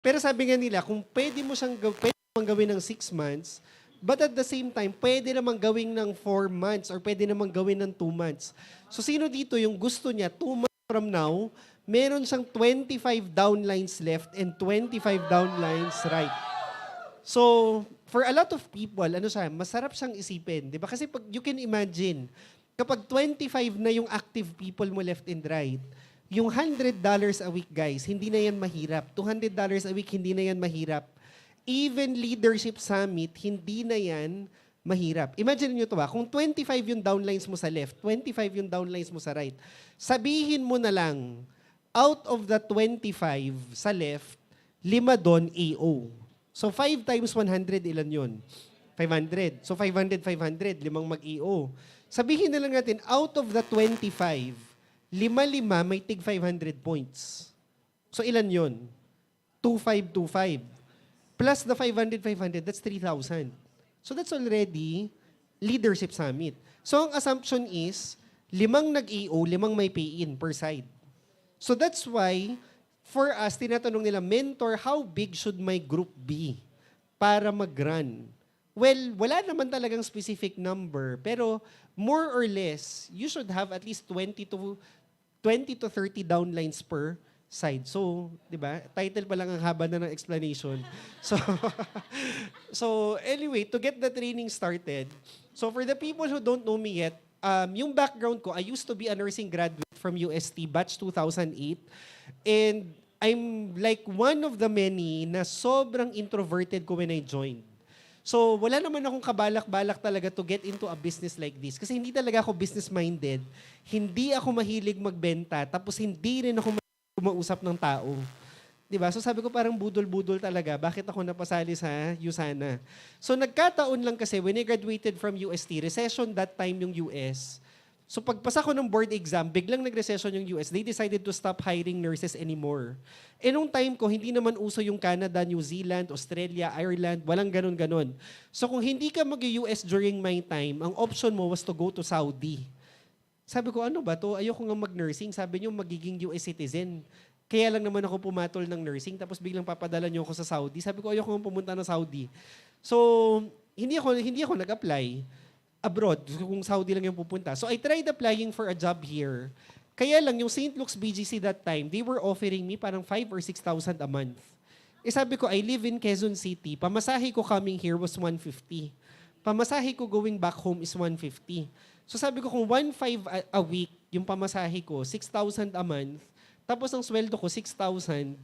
Pero sabi nga nila, kung pwede mong gawin ng 6 months, but at the same time, pwede namang gawin ng 4 months or pwede namang gawin ng 2 months. So sino dito yung gusto niya, 2 months from now, meron siyang 25 downlines left and 25 downlines right. So, for a lot of people, masarap siyang isipin. Di ba? Kasi pag you can imagine, kapag 25 na yung active people mo left and right, yung $100 a week, guys, hindi na yan mahirap. $200 a week, hindi na yan mahirap. Even Leadership Summit, hindi na yan mahirap. Imagine nyo ito kung 25 yung downlines mo sa left, 25 yung downlines mo sa right, sabihin mo na lang, out of the 25 sa left, 5 doon AO. So 5 times 100, ilan yun? 500. So 500, 500, 5 mag-EO. Sabihin na lang natin, out of the 25, 5 may tig 500 points. So ilan yun? 2525. Plus the 500, 500, that's 3,000. So that's already Leadership Summit. So ang assumption is, 5 nag-EO, 5 may pay-in per side. So that's why, for us, tinatanong nila, mentor, how big should my group be para mag-run? Well, wala naman talagang specific number, pero more or less, you should have at least 20 to 30 downlines per side. So, di ba? Title pa lang ang haba na ng explanation. So, so anyway, to get the training started, so for the people who don't know me yet, yung background ko, I used to be a nursing graduate from UST, batch 2008. And I'm like one of the many na sobrang introverted ko when I joined. So, wala naman akong kabalak-balak talaga to get into a business like this. Kasi hindi talaga ako business-minded. Hindi ako mahilig magbenta. Tapos hindi rin ako kumausap ng tao. Diba? So sabi ko parang budol-budol talaga. Bakit ako napasali sa USANA? So nagkataon lang kasi when I graduated from UST, recession that time yung US. So pagpasa ko ng board exam, biglang nag-recession yung US. They decided to stop hiring nurses anymore. E nung time ko, hindi naman uso yung Canada, New Zealand, Australia, Ireland, walang ganun-ganon. So kung hindi ka mag-US during my time, ang option mo was to go to Saudi. Sabi ko, ano ba to? Ayoko nga mag-nursing. Sabi niyo, magiging US citizen. Kaya lang naman ako pumatol ng nursing, tapos biglang papadala niyo ako sa Saudi. Sabi ko, ayoko nga pumunta ng Saudi. So, hindi ako nag-apply abroad, kung Saudi lang yung pupunta. So I tried applying for a job here. Kaya lang, yung St. Luke's BGC that time, they were offering me parang 5 or 6,000 a month. Eh sabi ko, I live in Quezon City. Pamasahe ko coming here was 150. Pamasahe ko going back home is 150. So sabi ko, kung 1,500 a week, yung pamasahe ko, 6,000 a month, tapos ang sweldo ko, 6,000,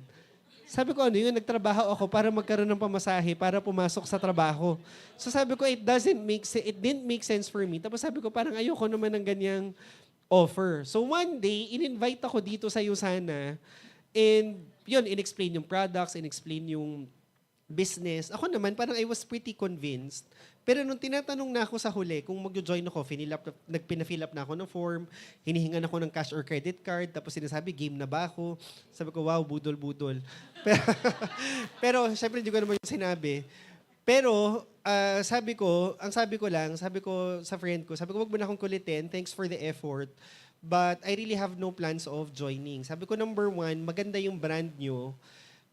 sabi ko, nagtrabaho ako para magkaroon ng pamasahe para pumasok sa trabaho. So sabi ko, it didn't make sense for me. Tapos sabi ko, parang ayoko naman ng ganyang offer. So one day, in-invite ako dito sa USANA and yun, in-explain yung products, in-explain yung business. Ako naman, parang I was pretty convinced. Pero nung tinatanong na ako sa huli, kung mag-join ako, pina-fill up na ako ng form, hinihingan ako ng cash or credit card, tapos sinasabi, game na ba ako? Sabi ko, wow, budol-budol. Pero syempre, hindi ko naman yung sinabi. Pero, sabi ko sa friend ko, sabi ko, wag mo na akong kulitin, thanks for the effort, but I really have no plans of joining. Sabi ko, number 1, maganda yung brand nyo,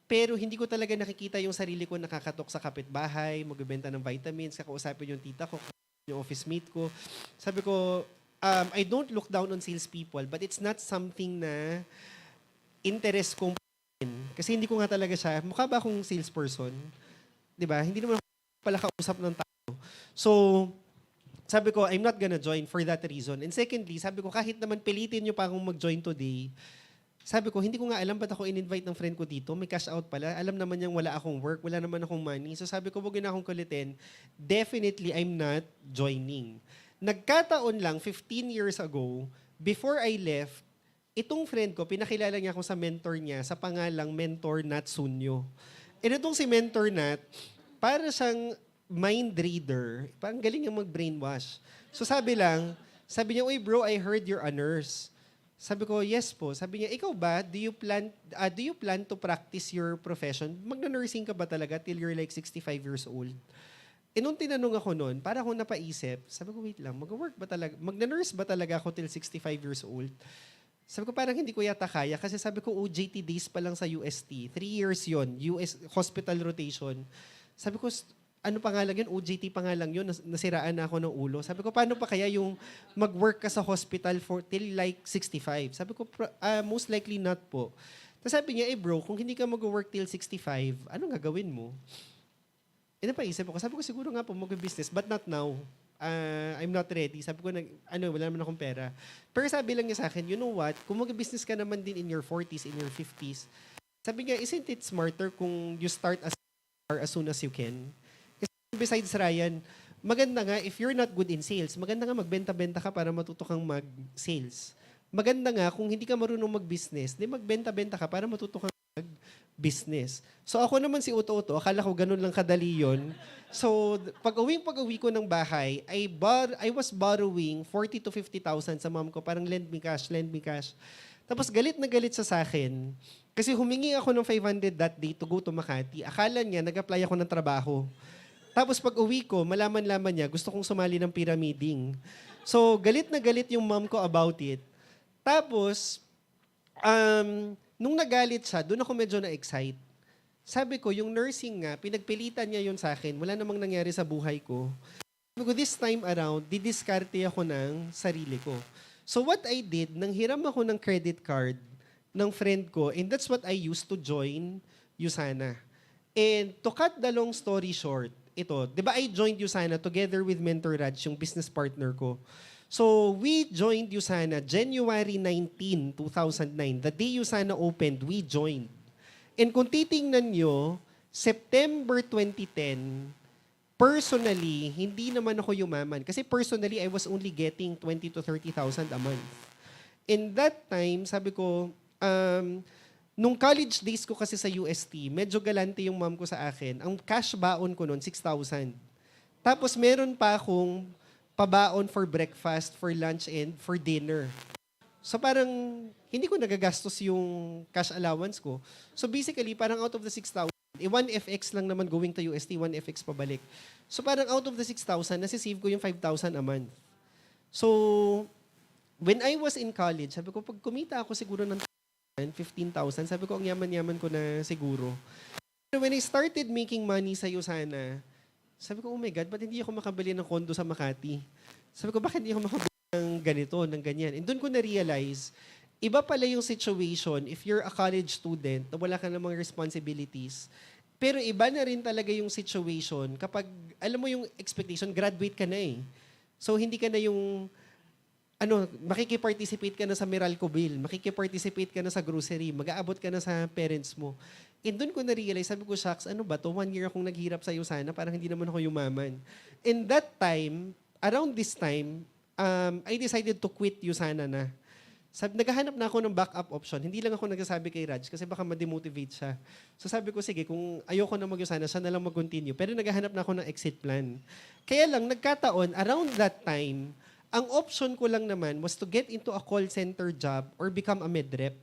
pero hindi ko talaga nakikita yung sarili ko nakakatok sa kapitbahay, magbebenta ng vitamins, kakausapin yung tita ko, yung office mate ko. Sabi ko, I don't look down on salespeople, but it's not something na interest kong kasi hindi ko nga talaga siya. Mukha ba akong salesperson? Diba? Hindi naman ako pala kausap ng tao. So, sabi ko, I'm not gonna join for that reason. And secondly, sabi ko, kahit naman pilitin nyo pa akong mag-join today, sabi ko, hindi ko nga alam ba't ako in-invite ng friend ko dito. May cash out pala. Alam naman niyang wala akong work, wala naman akong money. So sabi ko, wag na akong kulitin. Definitely, I'm not joining. Nagkataon lang, 15 years ago, before I left, itong friend ko, pinakilala niya ako sa mentor niya sa pangalang Mentor Nat Sunyo. And itong si Mentor Nat, para siyang mind reader. Parang galing yung mag-brainwash. So sabi niya, uy bro, I heard you're a nurse. Sabi ko, yes po. Sabi niya, ikaw ba, do you plan to practice your profession? Magna-nursing ka ba talaga till you're like 65 years old? E nung tinanong ako noon, para akong napaisip, sabi ko, wait lang, magna-nurse ba talaga ako till 65 years old? Sabi ko, parang hindi ko yata kaya kasi sabi ko, OJT days pa lang sa UST. 3 years yon, US hospital rotation. Sabi ko, ano pa nga lang yun? OJT pa nga lang yun. Nasiraan na ako ng ulo. Sabi ko, paano pa kaya yung mag-work ka sa hospital for till like 65? Sabi ko, most likely not po. Tapos sabi niya, bro, kung hindi ka mag-work till 65, anong gagawin mo? Napaisip ako. Sabi ko, siguro nga po mag-business, but not now. I'm not ready. Sabi ko, wala naman akong pera. Pero sabi lang niya sa akin, you know what? Kung mag-business ka naman din in your 40s, in your 50s, sabi niya, isn't it smarter kung you start as soon as you can? Kasi besides, Ryan, maganda nga, if you're not good in sales, maganda nga magbenta-benta ka para matuto kang mag-sales. Maganda nga, kung hindi ka marunong mag-business, di magbenta-benta ka para matuto kang mag-business. So ako naman si Uto-Uto, akala ko ganun lang kadali yun. So pag-uwi ko ng bahay, I was borrowing 40 to 50,000 sa mom ko, parang lend me cash. Tapos galit na galit siya sa akin. Kasi humingi ako ng 500 that day to go to Makati. Akala niya, nag-apply ako ng trabaho. Tapos pag uwi ko, malaman-laman niya, gusto kong sumali ng pyramiding. So galit na galit yung mom ko about it. Tapos, nung nagalit siya, doon ako medyo na-excite. Sabi ko, yung nursing nga, pinagpilitan niya yun sa akin. Wala namang nangyari sa buhay ko. Sabi ko, this time around, didiskarte ako ng sarili ko. So what I did, nang hiram ako ng credit card ng friend ko, and that's what I used to join Usana. And to cut the long story short, ito, di ba I joined Usana together with Mentor Raj, yung business partner ko. So we joined Usana January 19, 2009. The day Usana opened, we joined. And kung titingnan nyo, September 2010, personally, hindi naman ako yumaman. Kasi personally, I was only getting 20 to 30,000 a month. In that time, sabi ko, nung college days ko kasi sa UST, medyo galante yung mom ko sa akin. Ang cash baon ko noon, 6,000. Tapos meron pa akong pabaon for breakfast, for lunch, and for dinner. So parang hindi ko nagagastos yung cash allowance ko. So basically, parang out of the 6,000, 1FX lang naman going to UST, 1FX pabalik. So parang out of the 6,000, nasisave ko yung 5,000 a month. So when I was in college, sabi ko, pag kumita ako siguro ng 15,000, sabi ko, ang yaman-yaman ko na siguro. When I started making money sa Usana, sabi ko, oh my God, ba't hindi ako makabili ng condo sa Makati? Sabi ko, bakit hindi ako makabili ng ganito, ng ganyan? And doon ko na-realize, iba pala yung situation if you're a college student na wala ka namang responsibilities. Pero iba na rin talaga yung situation kapag, alam mo yung expectation, graduate ka na eh. So hindi ka na yung, makikiparticipate ka na sa Meralco bill, makikiparticipate ka na sa grocery, mag-aabot ka na sa parents mo. And doon ko na-realize, sabi ko, shucks, ano ba to? 1 year akong naghirap sa Usana, parang hindi naman ako yumaman. In that time, around this time, I decided to quit Usana na. Naghahanap na ako ng backup option. Hindi lang ako nagsasabi kay Raj kasi baka ma-demotivate siya. So sabi ko, sige, kung ayoko na mag-Usana, siya na lang mag-continue. Pero naghahanap na ako ng exit plan. Kaya lang, nagkataon, around that time, ang option ko lang naman was to get into a call center job or become a medrep.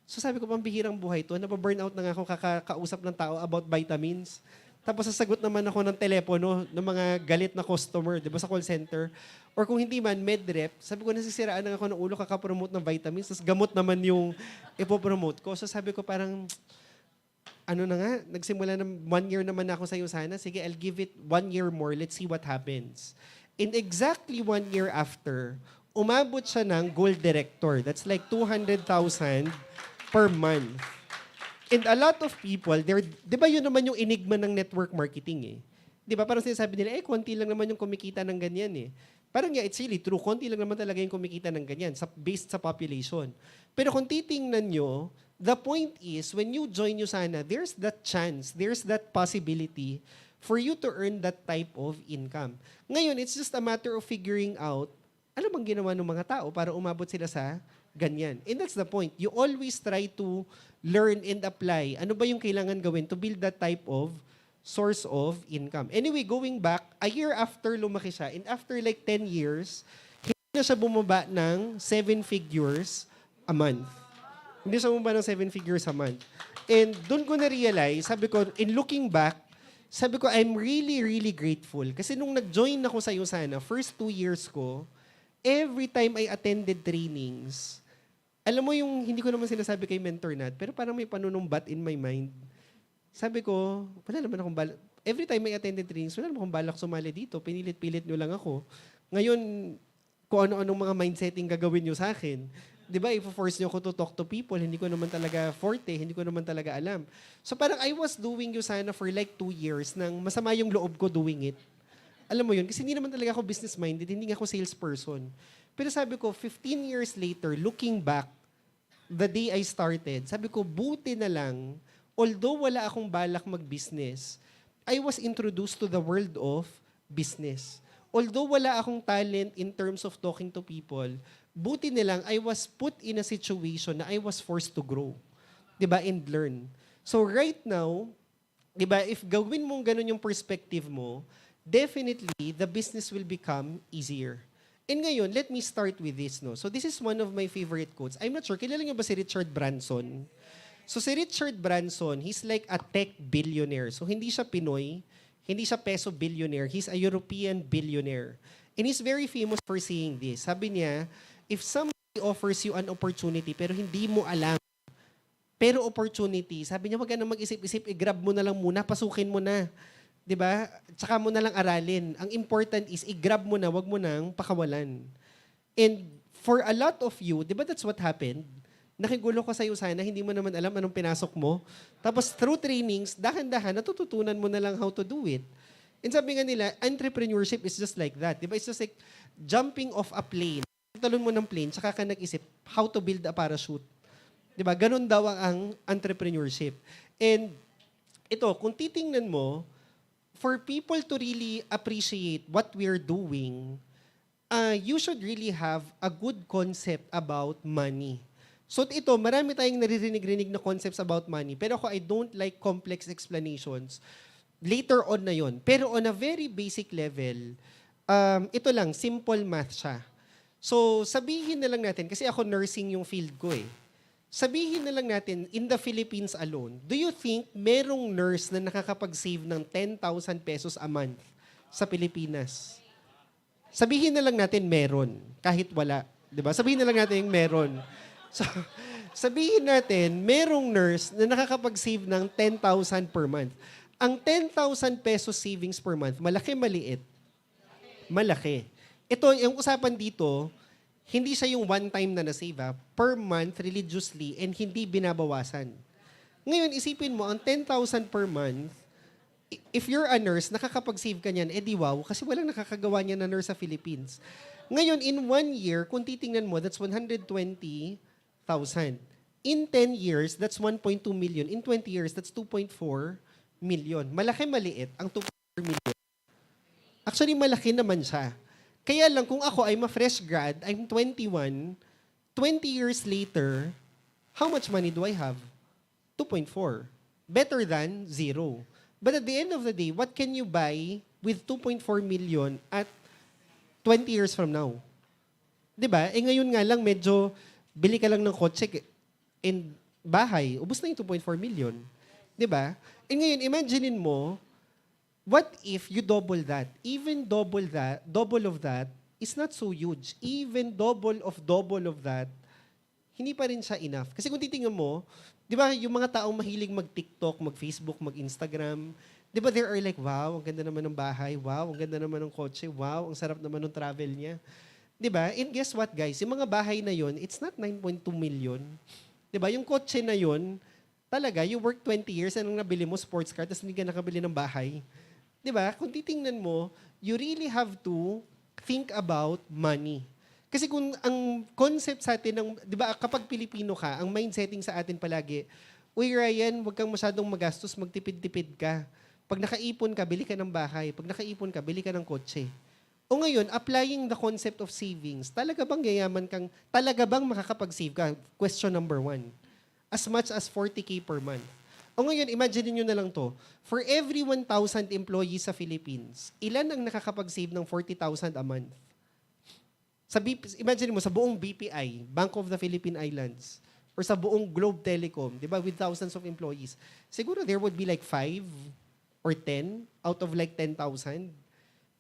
So sabi ko, pambihirang buhay to. Napaburnout na nga ako kakausap ng tao about vitamins. Tapos sasagot naman ako ng telepono ng mga galit na customer, di ba, sa call center. Or kung hindi man, medrep, sabi ko, nasisiraan na ako ng ulo kakapromote ng vitamins, tapos gamot naman yung ipopromote ko. So sabi ko, parang, nagsimula ng 1 year naman ako sa Usana. Sige, I'll give it 1 year more. Let's see what happens. And exactly 1 year after, umabot siya ng gold director. That's like 200,000 per month. And a lot of people, di ba yun naman yung enigma ng network marketing eh? Di ba? Parang sinasabi nila, konti lang naman yung kumikita ng ganyan eh. Parang it's really true. Konti lang naman talaga yung kumikita ng ganyan based sa population. Pero kung titingnan nyo, the point is, when you join Usana, there's that chance, there's that possibility for you to earn that type of income. Ngayon, it's just a matter of figuring out ano bang ginawa ng mga tao para umabot sila sa ganyan. And that's the point. You always try to learn and apply. Ano ba yung kailangan gawin to build that type of source of income? Anyway, going back, a year after lumaki siya, and after like 10 years, hindi na siya bumaba ng 7 figures a month. Hindi siya bumaba ng 7 figures a month. And doon ko na-realize, sabi ko, in looking back, sabi ko, I'm really, really grateful. Kasi nung nag-join ako sa Usana, first 2 years ko, every time I attended trainings, Alam mo yung, hindi ko naman sinasabi kay Mentor Nat, pero parang may panunumbat in my mind. Sabi ko, wala naman akong balak. Every time may attended trainings, wala naman akong balak sumali dito. Pinilit-pilit nyo lang ako. Ngayon, kung ano-anong mga mindsetting gagawin nyo sa akin. Di ba, if-force nyo ako to talk to people, hindi ko naman talaga forte, hindi ko naman talaga alam. So parang I was doing Usana for like 2 years nang masama yung loob ko doing it. Alam mo yun, kasi hindi naman talaga ako business-minded, hindi nga ako salesperson. Pero sabi ko, 15 years later, looking back, the day I started, sabi ko, buti na lang, although wala akong balak mag-business, I was introduced to the world of business. Although wala akong talent in terms of talking to people, buti na lang, I was put in a situation na I was forced to grow. 'Di ba? And learn. So right now, 'di ba, if gawin mong ganun yung perspective mo, definitely, the business will become easier. And ngayon, let me start with this. No? So this is one of my favorite quotes. I'm not sure, kilala niyo ba si Richard Branson? So si Richard Branson, he's like a tech billionaire. So hindi siya Pinoy, hindi siya peso billionaire, he's a European billionaire. And he's very famous for saying this. Sabi niya, if somebody offers you an opportunity pero hindi mo alam, pero opportunity, sabi niya, wag ka na mag-isip-isip, i-grab mo na lang muna, pasukin mo na. 'Di ba? Tsaka mo na lang aralin. Ang important is i-grab mo na, wag mo nang pakawalan. And for a lot of you, 'di ba that's what happened? Nakigulo ka sa Usana, hindi mo naman alam anong pinasok mo. Tapos through trainings, dahan-dahan natututunan mo na lang how to do it. And sabi nga nila, entrepreneurship is just like that. 'Di ba? It's just like jumping off a plane. Talon mo ng plane, tsaka ka nag-isip how to build a parachute. 'Di ba? Ganun daw ang entrepreneurship. And ito, kung titingnan mo, for people to really appreciate what we're doing, you should really have a good concept about money. So ito, marami tayong naririnig-rinig na concepts about money. Pero ako, I don't like complex explanations. Later on na yon. Pero on a very basic level, ito lang, simple math siya. So sabihin na lang natin, kasi ako nursing yung field ko eh. Sabihin na lang natin, in the Philippines alone, do you think merong nurse na nakakapag-save ng 10,000 pesos a month sa Pilipinas? Sabihin na lang natin meron, kahit wala. 'Di ba? Sabihin na lang natin yung meron. So, sabihin natin, merong nurse na nakakapag-save ng 10,000 per month. Ang 10,000 pesos savings per month, malaki, maliit? Malaki. Ito, yung usapan dito, hindi siya yung one time na na-save, per month religiously and hindi binabawasan. Ngayon, isipin mo, ang 10,000 per month, if you're a nurse, nakakapag-save ka niyan, edi wow, kasi walang nakakagawa niyan na nurse sa Philippines. Ngayon, in 1 year, kung titingnan mo, that's 120,000. In 10 years, that's 1.2 million. In 20 years, that's 2.4 million. Malaki maliit ang 2.4 million. Actually, malaki naman siya. Kaya lang, kung ako, I'm a fresh grad, I'm 21, 20 years later, how much money do I have? 2.4. Better than 0. But at the end of the day, what can you buy with 2.4 million at 20 years from now? 'Di ba? Eh ngayon nga lang, medyo bili ka lang ng kotse and bahay, ubos na yung 2.4 million. 'Di ba? Eh ngayon, imaginein mo, what if you double that? Even double of that is not so huge. Even double of that, hindi pa rin siya enough. Kasi kung titingnan mo, di ba, yung mga taong mahilig mag-TikTok, mag-Facebook, mag-Instagram, di ba, there are like, wow, ang ganda naman ng bahay, wow, ang ganda naman ng kotse, wow, ang sarap naman ng travel niya. Di ba? And guess what, guys? Yung mga bahay na yon, it's not 9.2 million. Di ba? Yung kotse na yon, talaga, you work 20 years, anong nabili mo, sports car, tapos hindi ka nakabili ng bahay. 'Di ba? Kung titingnan mo, you really have to think about money. Kasi kung ang concept sa atin ng, 'di ba, kapag Pilipino ka, ang mindsetting sa atin palagi, uy Ryan, wag kang masyadong magastos, magtipid-tipid ka. Pag nakaipon ka, bili ka ng bahay. Pag nakaipon ka, bili ka ng kotse. O ngayon, applying the concept of savings, talaga bang yayaman kang, talaga bang makakapag-save ka? Question number 1. As much as 40K per month. O ngayon, imagine nyo na lang to. For every 1,000 employees sa Philippines, ilan ang nakakapag-save ng 40,000 a month? Imagine mo, sa buong BPI, Bank of the Philippine Islands, or sa buong Globe Telecom, di ba, with thousands of employees, siguro there would be like 5 or 10 out of like 10,000.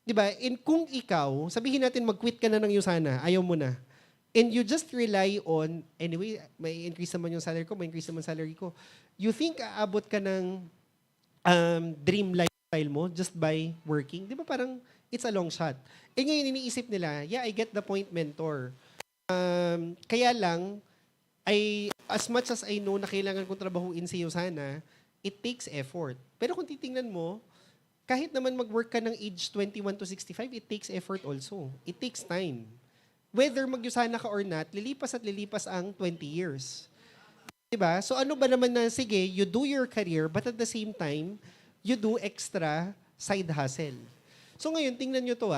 Di ba? And kung ikaw, sabihin natin mag-quit ka na ng Usana, ayaw mo na. And you just rely on, anyway, may increase naman yung salary ko, may increase naman salary ko. You think aabot ka ng dream lifestyle mo just by working? Di ba parang it's a long shot. Eh ngayon iniisip nila, yeah, I get the point, mentor. Kaya lang, as much as I know na kailangan kong trabahuin si Yosana, it takes effort. Pero kung titingnan mo, kahit naman mag-work ka ng age 21 to 65, it takes effort also. It takes time. Whether mag-Yosana ka or not, lilipas at lilipas ang 20 years. Diba? So ano ba naman na, sige, you do your career, but at the same time, you do extra side hustle. So ngayon, tingnan nyo to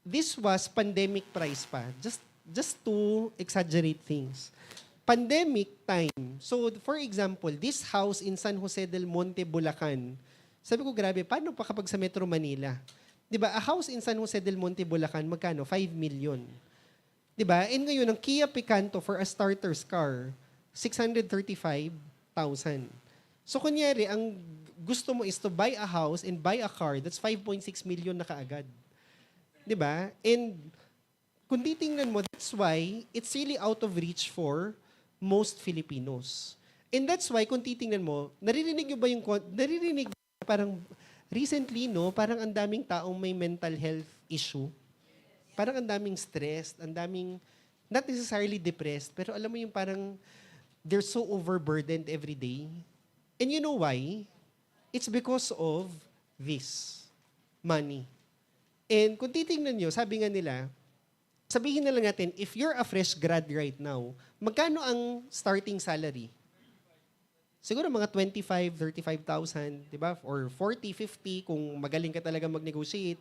this was pandemic price pa. Just to exaggerate things. Pandemic time. So for example, this house in San Jose del Monte, Bulacan, sabi ko, grabe, paano pa kapag sa Metro Manila? Diba? A house in San Jose del Monte, Bulacan, magkano? 5 million. Diba? And ngayon, ang Kia Picanto for a starter's car, 635,000. So kunyari, ang gusto mo is to buy a house and buy a car, that's 5.6 million na kaagad. Diba? And kung titingnan mo, that's why it's really out of reach for most Filipinos. And that's why, kung titingnan mo, naririnig nyo ba parang recently, parang ang daming taong may mental health issue. Parang ang daming stressed, ang daming, not necessarily depressed, pero alam mo yung parang they're so overburdened every day. And you know why? It's because of this, money. And kung titingnan nyo, sabi nga nila, sabihin na lang natin, if you're a fresh grad right now, magkano ang starting salary? Siguro mga 25, 35,000, di ba? Or 40, 50 kung magaling ka talaga mag-negotiate.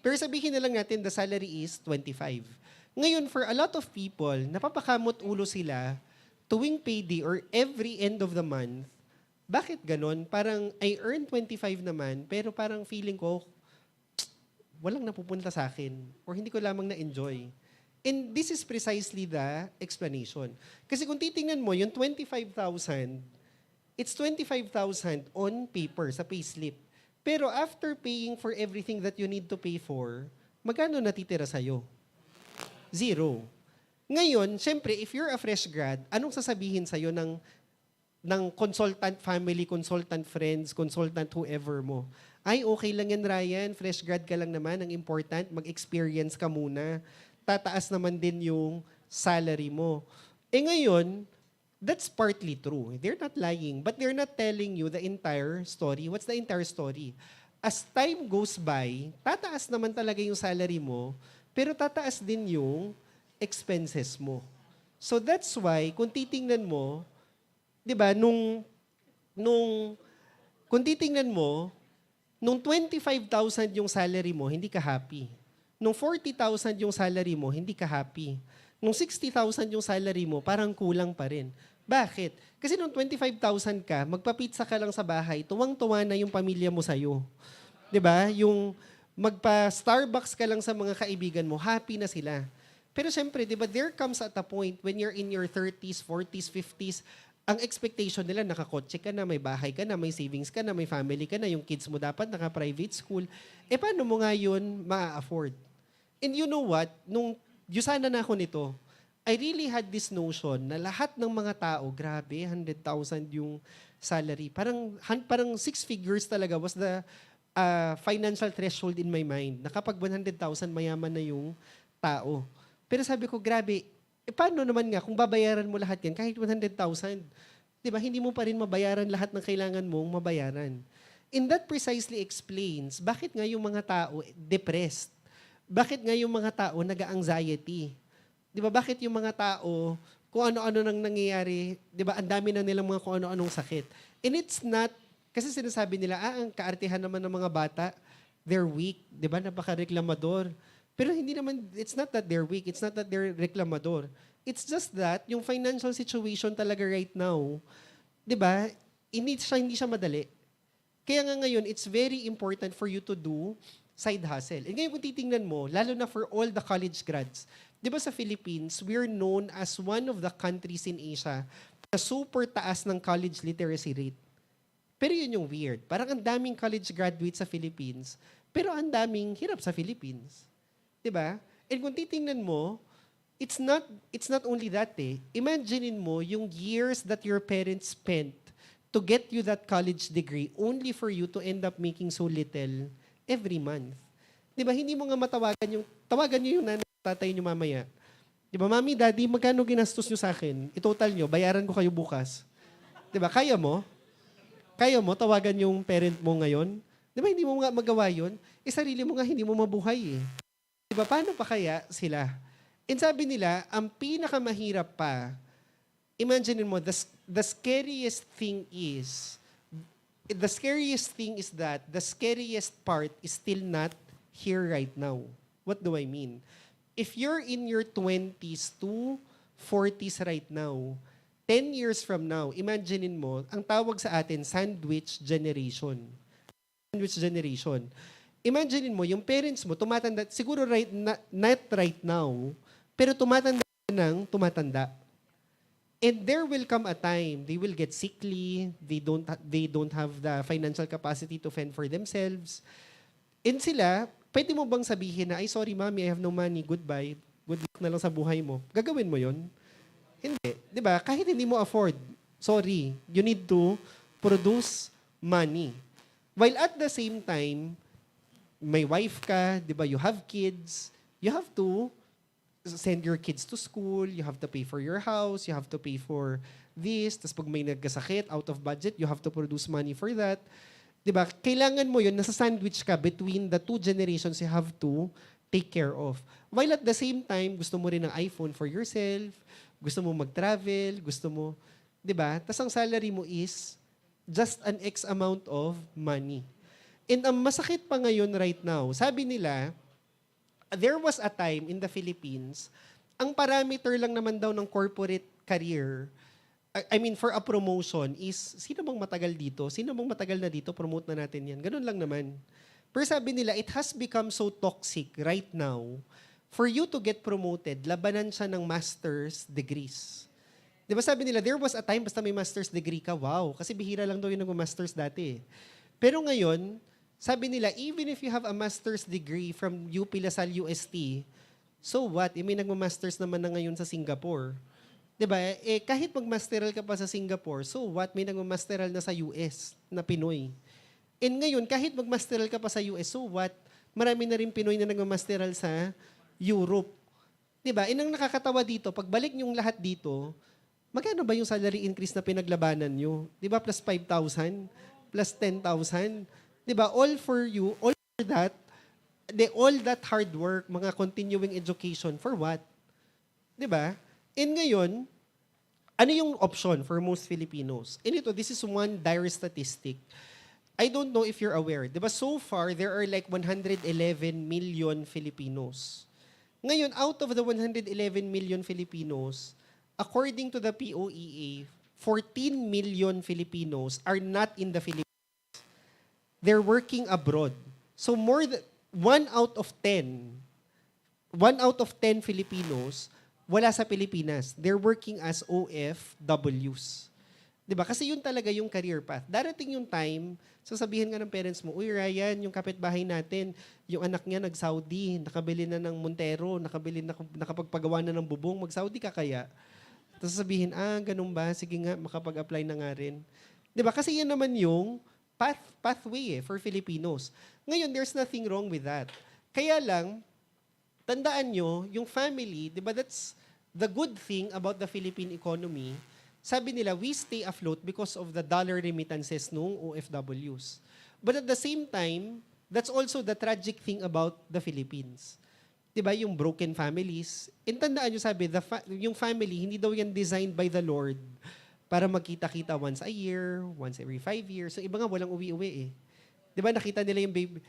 Pero sabihin na lang natin, the salary is 25. Ngayon, for a lot of people, napapakamot ulo sila tuwing payday or every end of the month. Bakit ganon? Parang I earn 25 naman, pero parang feeling ko, walang napupunta sa akin or hindi ko lamang na-enjoy. And this is precisely the explanation. Kasi kung titingnan mo, yung 25,000, it's 25,000 on paper, sa payslip. Pero after paying for everything that you need to pay for, magkano natitira sa'yo? Zero. Ngayon, syempre, if you're a fresh grad, anong sasabihin sa'yo ng consultant family, consultant friends, consultant whoever mo? Ay, okay lang yan, Ryan. Fresh grad ka lang naman. Ang important, mag-experience ka muna. Tataas naman din yung salary mo. Eh ngayon, that's partly true. They're not lying, but they're not telling you the entire story. What's the entire story? As time goes by, tataas naman talaga yung salary mo, pero tataas din yung expenses mo. So that's why, kung titingnan mo, di ba, kung titingnan mo, nung 25,000 yung salary mo, hindi ka happy. Nung 40,000 yung salary mo, hindi ka happy. Nung 60,000 yung salary mo, parang kulang pa rin. Bakit? Kasi nung 25,000 ka, magpa-pizza ka lang sa bahay, tuwang-tuwa na yung pamilya mo sa'yo. 'Di ba? Yung magpa-Starbucks ka lang sa mga kaibigan mo, happy na sila. Pero syempre, 'di ba, there comes at a point when you're in your 30s, 40s, 50s, ang expectation nila, nakakotse ka na, may bahay ka na, may savings ka na, may family ka na, yung kids mo dapat naka-private school. Eh, paano mo nga yun ma-afford? And you know what? Nung Yosana na ako nito, I really had this notion na lahat ng mga tao, grabe, 100,000 yung salary. Parang 6 figures talaga was the financial threshold in my mind. Na kapag 100,000, mayaman na yung tao. Pero sabi ko, grabe, paano naman nga kung babayaran mo lahat yan, kahit 100,000, di ba, hindi mo pa rin mabayaran lahat ng kailangan mong mabayaran. And that precisely explains bakit nga yung mga tao depressed. Bakit nga yung mga tao nag-anxiety? Di ba, bakit yung mga tao, kung ano-ano nang nangyayari, di ba, ang dami na nilang mga kung ano-anong sakit. And it's not, kasi sinasabi nila, ang kaartihan naman ng mga bata, they're weak, di ba, napaka-reklamador. Pero hindi naman, it's not that they're weak, it's not that they're reklamador. It's just that, yung financial situation talaga right now, di ba, hindi siya madali. Kaya nga ngayon, it's very important for you to do side hustle. And ngayon kung titingnan mo, lalo na for all the college grads, di ba sa Philippines, we're known as one of the countries in Asia na super taas ng college literacy rate. Pero yun yung weird. Parang ang daming college graduates sa Philippines, pero ang daming hirap sa Philippines. Di ba? And kung titingnan mo, it's not only that eh. Imaginein mo yung years that your parents spent to get you that college degree only for you to end up making so little every month. 'Di ba? Hindi mo nga tawagan niyo yung nanay at tatay niyo mamaya. 'Di ba, Mami, Daddy, magkano ginastos niyo sa akin? I-total niyo, bayaran ko kayo bukas. 'Di ba? Kaya mo? Kaya mo tawagan yung parent mo ngayon? 'Di ba hindi mo nga magawa 'yon? Sarili mo nga hindi mo mabuhay eh. 'Di ba? Paano pa kaya sila? And sabi nila, ang pinakamahirap pa, imagine mo, the scariest thing is that the scariest part is still not here right now. What do I mean? If you're in your 20s to 40s right now, 10 years from now, imaginein mo, ang tawag sa atin, sandwich generation. Sandwich generation. Imaginein mo, yung parents mo, tumatanda, siguro not right now, pero tumatanda ng tumatanda. And there will come a time, they will get sickly, they don't have the financial capacity to fend for themselves. And sila, pwede mo bang sabihin na, ay sorry mommy, I have no money, goodbye, good luck na lang sa buhay mo. Gagawin mo yon? Hindi. Di ba? Kahit hindi mo afford, sorry, you need to produce money. While at the same time, may wife ka, di ba, you have kids, you have to send your kids to school, you have to pay for your house, you have to pay for this, tapos pag may nagkasakit, out of budget, you have to produce money for that. Di ba? Kailangan mo yun, nasa sandwich ka between the two generations you have to take care of. While at the same time, gusto mo rin ng iPhone for yourself, gusto mo mag-travel, gusto mo, di ba? Tapos ang salary mo is just an X amount of money. And ang masakit pa ngayon right now, sabi nila, there was a time in the Philippines, ang parameter lang naman daw ng corporate career, I mean, for a promotion is, sino bang matagal dito? Sino bang matagal na dito? Promote na natin yan. Ganun lang naman. Pero sabi nila, it has become so toxic right now, for you to get promoted, labanan siya ng master's degrees. Di ba sabi nila, there was a time, basta may master's degree ka, wow, kasi bihira lang daw yung nag-master's dati. Pero ngayon, sabi nila, even if you have a master's degree from UP Lasal UST, so what? May nag-masters naman na ngayon sa Singapore. Diba? Kahit mag-masteral ka pa sa Singapore, so what? May nag-masteral na sa US na Pinoy. And ngayon, kahit mag-masteral ka pa sa US, so what? Marami na rin Pinoy na nag-masteral sa Europe. Diba? Ang nakakatawa dito, pagbalik niyong lahat dito, magkano ba yung salary increase na pinaglabanan nyo? Diba? Plus 5,000? Plus 10,000? Diba? All for you, all for that, all that hard work, mga continuing education, for what? Diba? And ngayon, ano yung option for most Filipinos? And ito, this is one dire statistic. I don't know if you're aware. Diba, so far, there are like 111 million Filipinos. Ngayon, out of the 111 million Filipinos, according to the POEA, 14 million Filipinos are not in the Philippines. They're working abroad. So more than 1 out of 10 Filipinos wala sa Pilipinas. They're working as OFWs. 'Di ba? Kasi yun talaga yung career path. Darating yung time, sasabihin nga ng parents mo, uy Ryan, yung kapitbahay natin, yung anak niya nag-Saudi, nakabili na ng Montero, nakapagpagawa na ng bubong, mag-Saudi ka kaya? Tapos sasabihin, ganun ba? Sige nga, makapag-apply na nga rin. 'Di ba? Kasi yan naman yung pathway for Filipinos. Ngayon, there's nothing wrong with that. Kaya lang, tandaan nyo, yung family, di ba that's the good thing about the Philippine economy. Sabi nila, we stay afloat because of the dollar remittances nung OFWs. But at the same time, that's also the tragic thing about the Philippines. Di ba yung broken families? And tandaan nyo, sabi, yung family, hindi daw yan designed by the Lord para magkita-kita once a year, once every 5 years. So iba nga, walang uwi-uwi eh. Di ba nakita nila yung baby,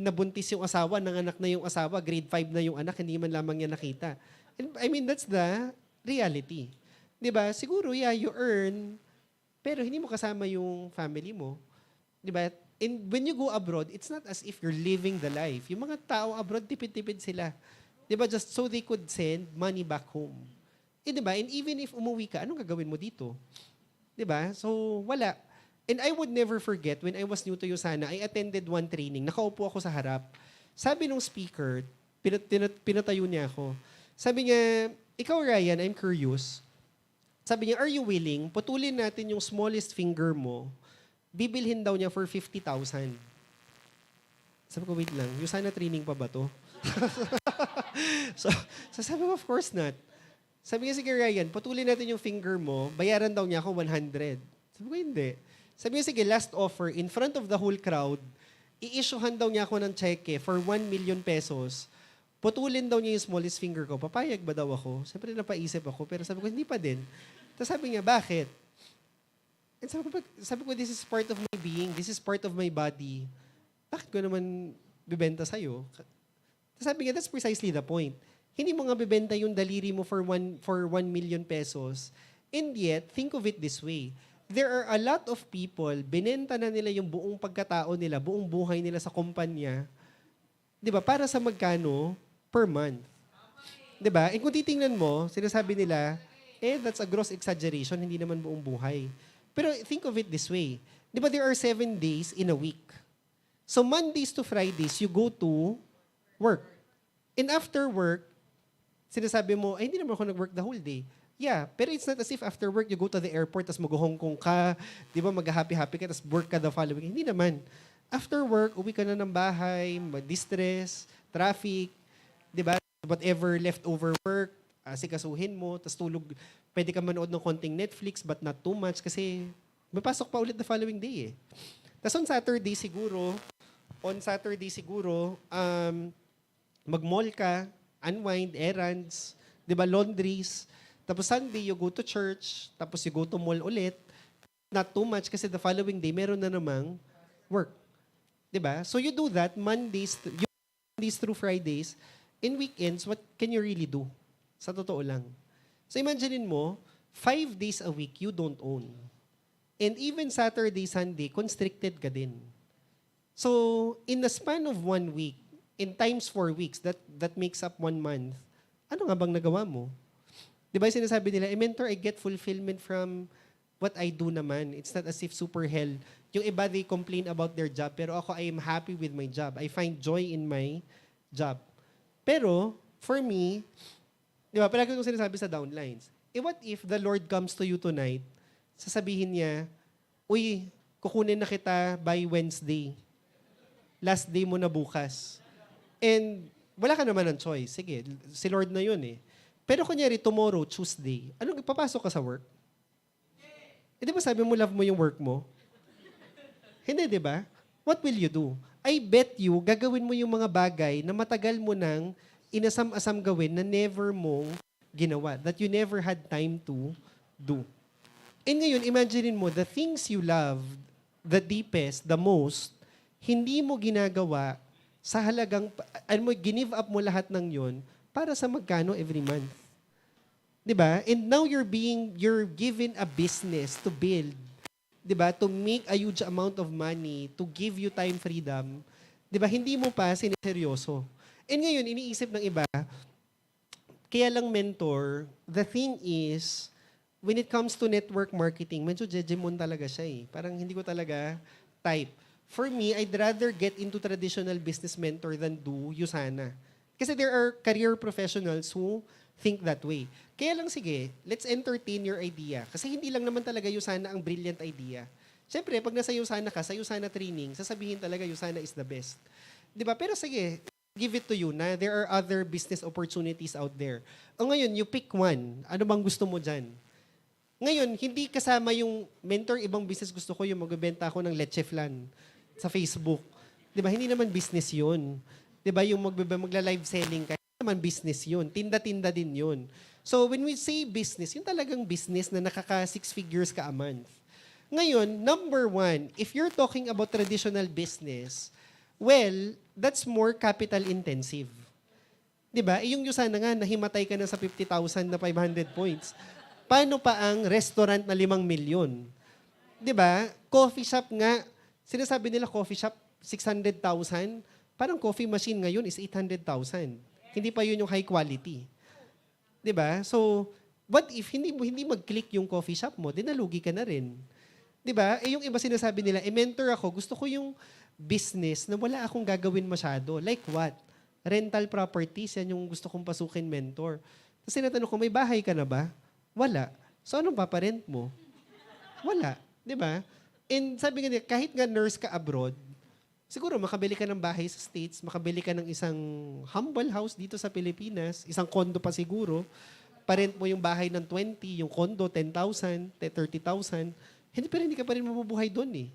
nabuntis yung asawa, nanganak na yung asawa, grade 5 na yung anak, hindi man lamang niya nakita. And, I mean, that's the reality. Diba? Siguro, yeah, you earn, pero hindi mo kasama yung family mo. Diba? And when you go abroad, it's not as if you're living the life. Yung mga tao abroad, tipid-tipid sila. Diba? Just so they could send money back home. Diba? And even if umuwi ka, anong gagawin mo dito? Diba? So, wala. And I would never forget, when I was new to USANA, I attended one training. Nakaupo ako sa harap. Sabi nung speaker, pinatayo niya ako. Sabi niya, ikaw Ryan, I'm curious. Sabi niya, are you willing? Putulin natin yung smallest finger mo. Bibilhin daw niya for 50,000. Sabi ko, wait lang, yung sana training pa ba to? so, sabi ko, of course not. Sabi niya, sige Ryan, putulin natin yung finger mo, bayaran daw niya ako 100. Sabi ko, hindi. Sabi niya, sige, last offer, in front of the whole crowd, i-issuehan daw niya ako ng cheque for 1 million pesos. Putulin daw niya yung smallest finger ko. Papayag ba daw ako? Siyempre napaisip ako, pero sabi ko, hindi pa din. Tapos sabi niya, bakit? And sabi ko, this is part of my being. This is part of my body. Bakit ko naman bibenta sa'yo? Tapos sabi niya, that's precisely the point. Hindi mo nga bibenta yung daliri mo for 1 million pesos. And yet, think of it this way. There are a lot of people, binenta na nila yung buong pagkatao nila, buong buhay nila sa kumpanya. Di ba? Para sa magkano per month. Di ba? And kung titingnan mo, sinasabi nila, that's a gross exaggeration, hindi naman buong buhay. Pero think of it this way. Di ba there are 7 days in a week? So Mondays to Fridays, you go to work. And after work, sinasabi mo, ay, hindi naman ako nag-work the whole day. Yeah, pero it's not as if after work, you go to the airport, tapos mag-Hong Kong ka, di ba, mag-happy-happy ka, tapos work ka the following. Hindi naman. After work, uwi ka na ng bahay, mag-distress, traffic, di ba, whatever leftover work, sikasuhin mo, tapos tulog, pwede ka manood ng konting Netflix, but not too much, kasi may pasok pa ulit the following day eh. Tapos on Saturday siguro, mag-mall ka, unwind, errands, di ba, laundries. Tapos Sunday, you go to church. Tapos you go to mall ulit. Not too much kasi the following day, meron na namang work. Di ba? So you do that Mondays through Fridays. In weekends, what can you really do? Sa totoo lang. So imaginein mo, 5 days a week you don't own. And even Saturday, Sunday, constricted ka din. So in the span of 1 week, in times 4 weeks, that makes up 1 month, ano nga bang nagawa mo? Di ba sinasabi nila, mentor, I get fulfillment from what I do naman. It's not as if super hell. Yung iba, they complain about their job, pero ako, I am happy with my job. I find joy in my job. Pero, for me, di ba, palagi kong sinasabi sa downlines, what if the Lord comes to you tonight, sasabihin niya, uy, kukunin na kita by Wednesday. Last day mo na bukas. And wala ka naman ng choice. Sige, si Lord na yun eh. Pero kunyari, tomorrow, Tuesday, anong ipapasok ka sa work? Di ba sabi mo, love mo yung work mo? Hindi, di ba? What will you do? I bet you, gagawin mo yung mga bagay na matagal mo nang inasam-asam gawin na never mong ginawa. That you never had time to do. And ngayon, imaginein mo, the things you love the deepest, the most, hindi mo ginagawa sa halagang, give up mo lahat ng yon para sa magkano every month. 'Di ba? And now you're given a business to build. 'Di ba? To make a huge amount of money, to give you time freedom. 'Di ba? Hindi mo pa sineseryoso. And ngayon, iniisip ng iba, kaya lang mentor, the thing is, when it comes to network marketing, medyo jejemon talaga siya eh. Parang hindi ko talaga type. For me, I'd rather get into traditional business mentor than do Usana. Kasi there are career professionals who think that way. Kaya lang sige, let's entertain your idea. Kasi hindi lang naman talaga Usana ang brilliant idea. Siyempre, pag nasa Usana ka, sa Usana training, sasabihin talaga Usana is the best. 'Di ba? Pero sige, give it to you na there are other business opportunities out there. O ngayon, you pick one. Ano bang gusto mo dyan? Ngayon, hindi kasama yung mentor, ibang business gusto ko yung magbebenta ako ng leche flan sa Facebook. 'Di ba? Hindi naman business 'yun. 'Di ba? Yung magla-live selling ka, hindi naman business 'yun. Tinda-tinda din 'yun. So when we say business, yun talagang business na nakaka 6 figures ka a month. Ngayon, number 1, if you're talking about traditional business, well, that's more capital intensive. 'Di ba? Yung Usana nga nahimatay ka na sa 50,000 na 500 points. Paano pa ang restaurant na 5 milyon? 'Di ba? Coffee shop nga, sinasabi nila coffee shop 600,000, parang coffee machine ngayon is 800,000. Hindi pa yun yung high quality. 'Di ba? So, what if hindi mag-click yung coffee shop mo, dinalugi ka na rin. 'Di ba? Yung iba sinasabi nila, mentor ako, gusto ko yung business na wala akong gagawin masyado. Like what? rental properties, yan yung gusto kong pasukin mentor. Tapos tinatanong ko, may bahay ka na ba? Wala. So anong paparent mo? Wala. Di ba? And sabi nga niya, kahit nga nurse ka abroad, siguro makabili ka ng bahay sa States, makabili ka ng isang humble house dito sa Pilipinas, isang condo pa siguro, parent mo yung bahay ng 20, yung condo 10,000, 30,000, hindi ka pa rin mabubuhay doon eh.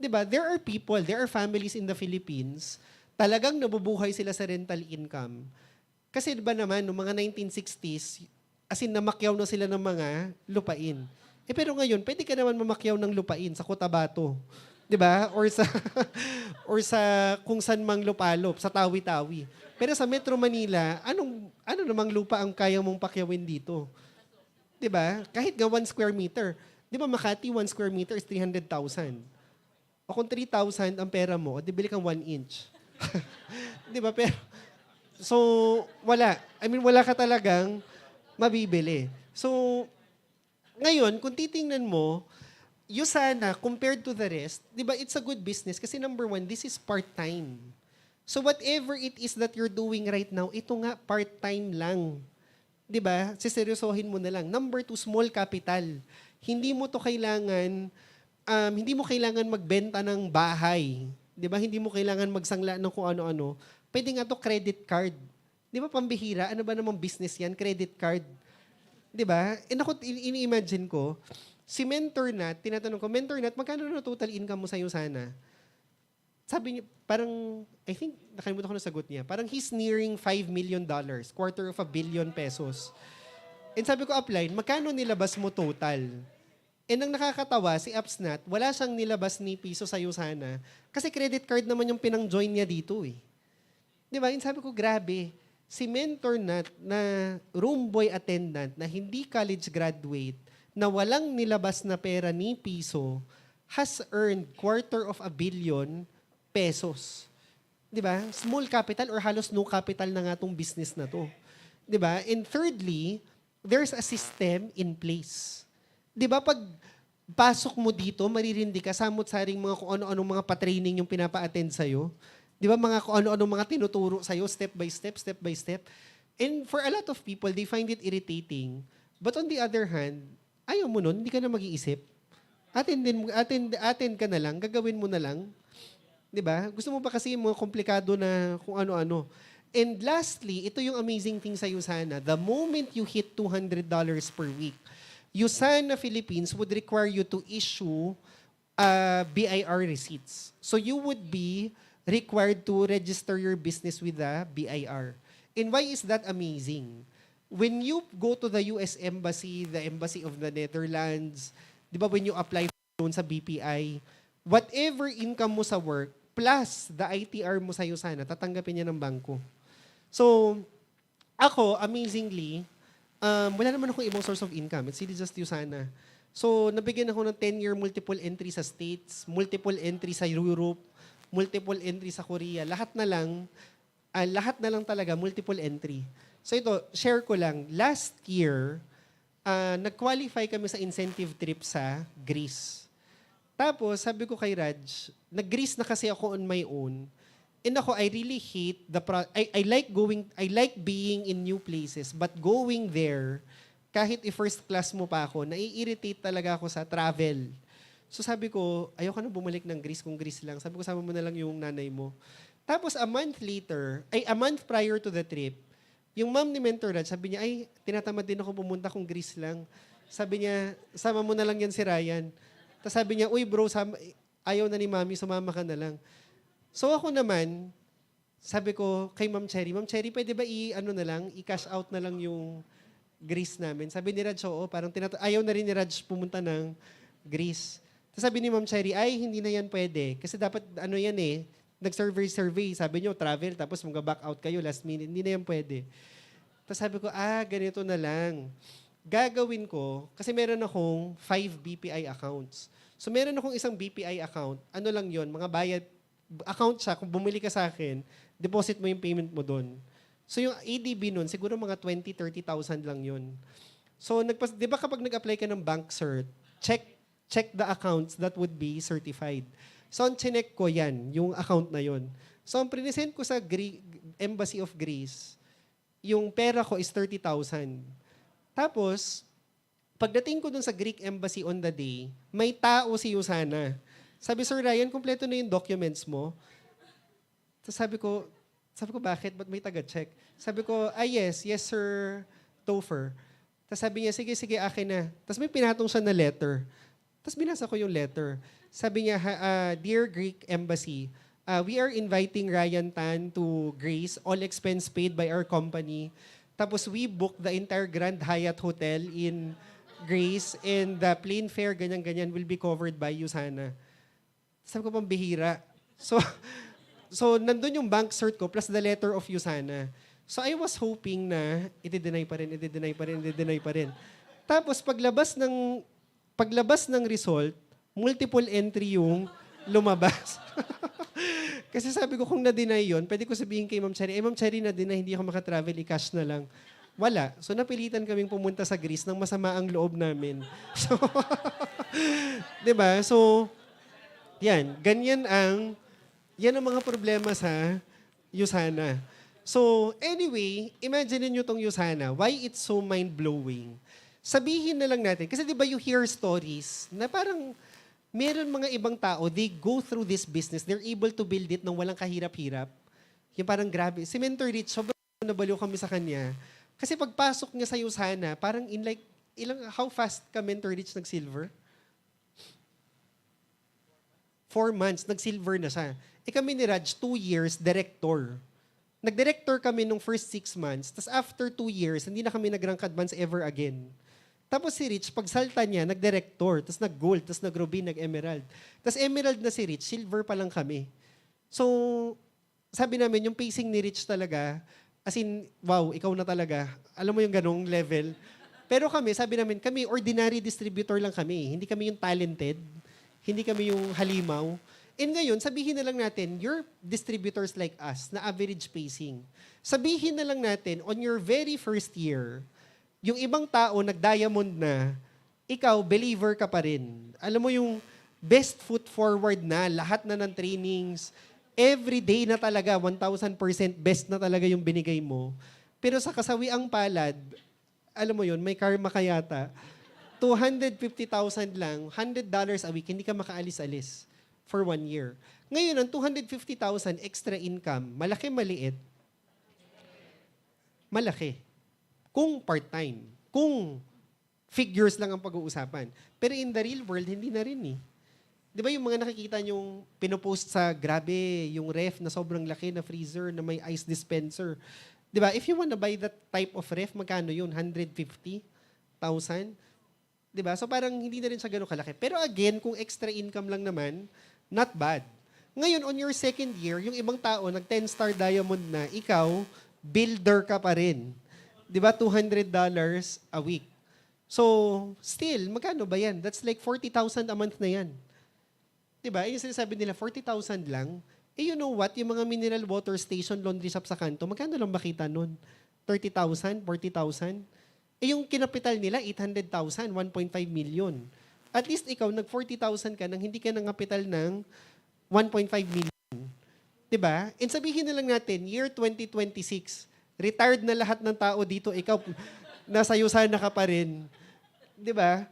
'Di ba? There are families in the Philippines, talagang nabubuhay sila sa rental income. Kasi 'di ba naman, noong mga 1960s, as in namakyaw na sila ng mga lupain. Pero ngayon, pwede ka naman mamakyaw ng lupain sa Cotabato. 'Di ba? Or sa or sa kung saan mang lupalop, sa Tawi-Tawi. Pero sa Metro Manila, ano namang lupa ang kaya mong pakyawin dito? 'Di ba? Kahit nga 1 square meter. 'Di ba Makati 1 square meter is 300,000. O kung 3,000 ang pera mo, di bili kang 1 inch. 'Di ba? Pero so wala. Wala ka talagang mabibili. So ngayon, kung titingnan mo, yung sana, compared to the rest, di ba, it's a good business kasi number one, this is part-time. So whatever it is that you're doing right now, ito nga, part-time lang. Di ba? Siseryosohin mo na lang. Number two, small capital. Hindi mo kailangan magbenta ng bahay. Di ba? Hindi mo kailangan magsangla ng kung ano-ano. Pwede nga to credit card. Di ba pambihira? Ano ba namang business yan? Credit card. Di ba? Ako, ini-imagine ko, si Mentor Nat, tinatanong ko, Mentor Nat, magkano na total income mo sa'yo sana? Sabi niya, parang, I think, nakalimutan ko na sagot niya, parang he's nearing $5 million, $250 million pesos. And sabi ko, upline, magkano nilabas mo total? And ang nakakatawa, si Upsnat, wala siyang nilabas ni piso sa'yo sana, kasi credit card naman yung pinang-join niya dito eh. Di ba? And sabi ko, grabe, si Mentor Nat na room boy attendant na hindi college graduate, na walang nilabas na pera ni piso, has earned $250 million pesos. 'Di ba? Small capital or halos no capital na nga tong business na 'to. 'Di ba? And thirdly, there's a system in place. 'Di ba pag pasok mo dito, maririndi ka samot-saring mga kung ano-anong mga pa-training yung pinapa-attend sa'yo. 'Di ba mga kung ano-anong mga tinuturo sa'yo step by step. And for a lot of people, they find it irritating. But on the other hand, ayaw mo nun, hindi ka na mag-iisip. Attend ka na lang, gagawin mo na lang. 'Di ba? Gusto mo ba kasi yung mga komplikado na kung ano-ano. And lastly, ito yung amazing thing sa USANA. The moment you hit $200 per week, USANA Philippines would require you to issue BIR receipts. So you would be required to register your business with the BIR. And why is that amazing? When you go to the US Embassy, the Embassy of the Netherlands, di ba when you apply for loan sa BPI, whatever income mo sa work, plus the ITR mo sa'yo sana, tatanggapin niya ng bangko. So, ako, amazingly, wala naman ako ibang source of income. It's really just USANA. So, nabigyan ako ng 10-year multiple entry sa States, multiple entry sa Europe, multiple entry sa Korea. Lahat na lang talaga, multiple entry. So ito, share ko lang. Last year, nag-qualify kami sa incentive trip sa Greece. Tapos, sabi ko kay Raj, nag-Greece na kasi ako on my own. And ako, I really hate I like being in new places, but going there, kahit i-first class mo pa ako, nai-irritate talaga ako sa travel. So sabi ko, ayoko na bumalik ng Greece kung Greece lang. Sabi ko, sama mo na lang yung nanay mo. Tapos, a month prior to the trip, yung mom ni Mentor Raj, sabi niya, ay, tinatamad din ako pumunta kung Greece lang. Sabi niya, sama mo na lang yan si Ryan. Tapos sabi niya, uy bro, ayaw na ni mami, sumama ka na lang. So ako naman, sabi ko kay Ma'am Cherry, pwede ba i-cash out na lang yung Greece namin? Sabi ni Raj, oo, parang ayaw na rin ni Raj pumunta ng Greece. Tapos sabi ni Ma'am Cherry, ay, hindi na yan pwede. Kasi dapat, nag-survey. Sabi niyo, travel, tapos mag-back out kayo last minute. Hindi na yan pwede. Tapos sabi ko, ganito na lang. Gagawin ko, kasi meron akong 5 BPI accounts. So meron akong isang BPI account. Ano lang yon, mga bayad, account siya, kung bumili ka sa akin, deposit mo yung payment mo doon. So yung ADB nun, siguro mga 20,000-30,000 lang yun. So di ba kapag nag-apply ka ng bank cert, check the accounts that would be certified. So, ang chinek ko yan, yung account na yon. So, ang present ko sa Embassy of Greece, yung pera ko is 30,000. Tapos, pagdating ko dun sa Greek Embassy on the day, may tao si Yusana. Sabi, Sir Ryan, kumpleto na yung documents mo. Tapos sabi ko, bakit? Ba't may taga-check? Sabi ko, yes, Sir Topher. Tapos sabi niya, sige, akin na. Tapos may pinatong siya na letter. Tapos binasa ko yung letter. Sabi niya, Dear Greek Embassy, we are inviting Ryan Tan to Greece, all expense paid by our company. Tapos we booked the entire Grand Hyatt Hotel in Greece and the plane fare, ganyan-ganyan, will be covered by Yusana. Sabi ko, pambihira. So nandun yung bank cert ko plus the letter of Yusana. So I was hoping na i-deny pa rin. Tapos paglabas ng result, multiple entry yung lumabas. Kasi sabi ko, kung na-deny yun, pwede ko sabihin kay Ma'am Cherry, Ma'am Cherry, na-deny, hindi ako makatravel, i-cash na lang. Wala. So napilitan kaming pumunta sa Greece nang masama ang loob namin. So, 'di ba? So, ganyan ang mga problema sa Yusana. So, anyway, imagine niyo tong Yusana. Why it's so mind-blowing? Sabihin na lang natin, kasi 'di ba you hear stories na parang meron mga ibang tao, they go through this business, they're able to build it nang walang kahirap-hirap. Yung parang grabe. Si Mentor Rich, sobrang nabaliw kami sa kanya. Kasi pagpasok niya sa Yusana, parang how fast ka Mentor Rich nag-silver? 4 months, nag-silver na siya. Kami ni Raj, 2 years, director. Nag-director kami nung first 6 months, tapos after 2 years, hindi na kami nag-rank advance ever again. Tapos si Rich, pag salta niya, nag-director, tapos nag-gold, tapos nag-ruby, nag-emerald. Tapos emerald na si Rich, silver pa lang kami. So, sabi namin, yung pacing ni Rich talaga, as in, wow, ikaw na talaga. Alam mo yung ganong level. Pero kami, sabi namin, kami ordinary distributor lang kami. Hindi kami yung talented. Hindi kami yung halimaw. And ngayon, sabihin na lang natin, you're distributors like us na average pacing. Sabihin na lang natin, on your very first year, yung ibang tao nag-diamond na, ikaw, believer ka pa rin. Alam mo yung best foot forward na, lahat na ng trainings, every day na talaga, 1,000% best na talaga yung binigay mo. Pero sa kasawiang palad, alam mo yun, may karma ka yata, 250,000 lang, $100 a week, hindi ka makaalis-alis for 1 year. Ngayon, ang 250,000 extra income, malaki, maliit? Malaki. Kung part-time. Kung figures lang ang pag-uusapan. Pero in the real world, hindi na rin eh. Di ba yung mga nakikita nyong pinopost sa grabe, yung ref na sobrang laki na freezer na may ice dispenser. Di ba? If you wanna buy that type of ref, magkano yun? 150,000? Di ba? So parang hindi na rin siya ganun kalaki. Pero again, kung extra income lang naman, not bad. Ngayon, on your second year, yung ibang tao, nag-10-star diamond na, ikaw, builder ka pa rin. Di ba? $200 a week. So, still, magkano ba yan? That's like 40,000 a month na yan. Diba? Yung sinasabi nila, 40,000 lang. You know what? Yung mga mineral water station, laundry shop sa kanto, magkano lang makita nun? 30,000? 40,000? Yung kinapital nila, 800,000, 1.5 million. At least ikaw, nag-40,000 ka nang hindi ka nangapital ng 1.5 million. Diba? And sabihin na lang natin, year 2026, retired na lahat ng tao dito, ikaw, nasa Yusana ka pa rin. Diba?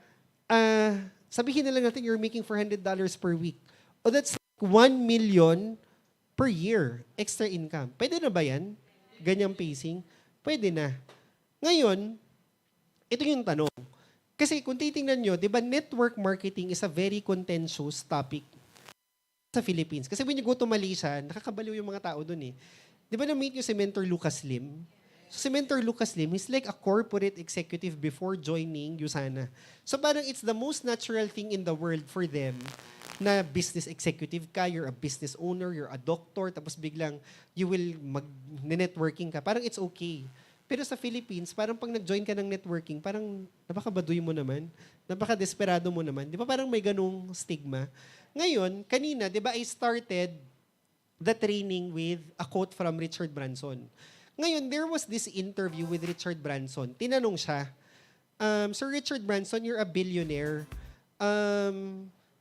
Sabihin na lang natin, you're making $400 per week. O that's like 1 million per year extra income. Pwede na ba yan? Ganyang pacing? Pwede na. Ngayon, ito yung tanong. Kasi kung titingnan nyo, di ba network marketing is a very contentious topic sa Philippines. Kasi when you go to Malaysia, nakakabaliw yung mga tao dun eh. Di ba na-meet nyo si Mentor Lucas Lim? So si Mentor Lucas Lim is like a corporate executive before joining Yusana. So parang it's the most natural thing in the world for them na business executive ka, you're a business owner, you're a doctor, tapos biglang you will mag-networking ka. Parang it's okay. Pero sa Philippines, parang pag nag-join ka ng networking, parang napakabaduy mo naman, napaka-desperado mo naman. Di ba parang may ganung stigma? Ngayon, kanina, di ba I started the training with a quote from Richard Branson. Ngayon, there was this interview with Richard Branson. Tinanong siya, Sir Richard Branson, you're a billionaire.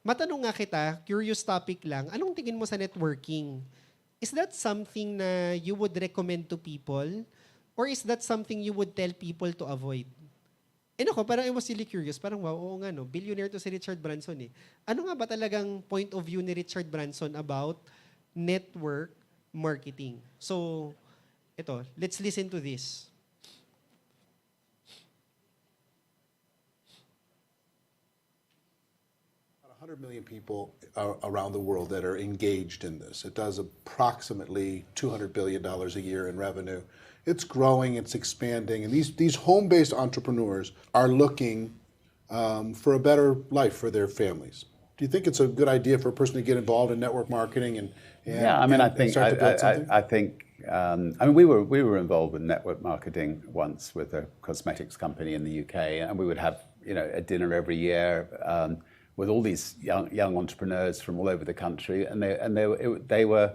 Matanong nga kita, curious topic lang, anong tingin mo sa networking? Is that something na you would recommend to people? Or is that something you would tell people to avoid? Ako, parang I was really curious. Parang, wow, oo nga, no? Billionaire to si Richard Branson eh. Ano nga ba talagang point of view ni Richard Branson about network marketing? So, ito, let's listen to this. About 100 million people around the world that are engaged in this. It does approximately $200 billion a year in revenue. It's growing, it's expanding, and these home-based entrepreneurs are looking for a better life for their families. Do you think it's a good idea for a person to get involved in network marketing and start to build something? I think we were involved with network marketing once with a cosmetics company in the UK, and we would have a dinner every year with all these young entrepreneurs from all over the country, and they were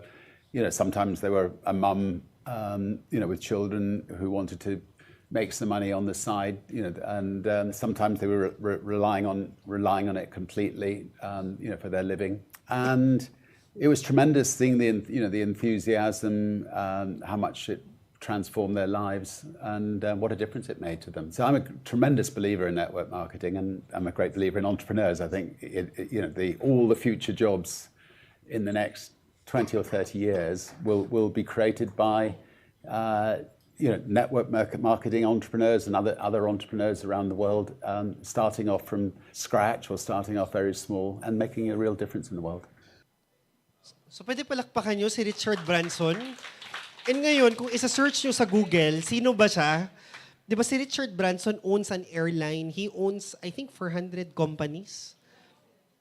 sometimes they were a mum with children who wanted to make some money on the side, and sometimes they were relying on it completely, for their living. And it was tremendous seeing the enthusiasm, how much it transformed their lives, and what a difference it made to them. So I'm a tremendous believer in network marketing, and I'm a great believer in entrepreneurs. I think all the future jobs in the next 20 or 30 years will be created by network marketing entrepreneurs and other entrepreneurs around the world, starting off from scratch or starting off very small and making a real difference in the world. So pwede palakpakan nyo si Richard Branson. And ngayon, kung isa-search nyo sa Google, sino ba siya? Di ba si Richard Branson owns an airline. He owns, I think, 400 companies.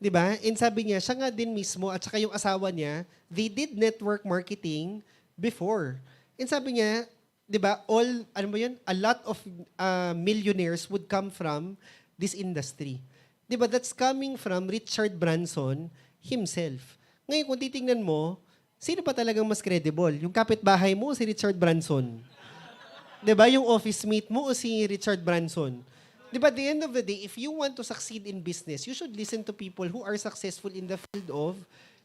Di ba? And sabi niya, siya nga din mismo at saka yung asawa niya, they did network marketing before. And sabi niya, di ba, a lot of millionaires would come from this industry. Di ba? That's coming from Richard Branson himself. Ngayon, kung titingnan mo, sino pa talagang mas credible? Yung kapitbahay mo o si Richard Branson? Di ba? Yung office mate mo o si Richard Branson? Di ba, at the end of the day, if you want to succeed in business, you should listen to people who are successful in the field of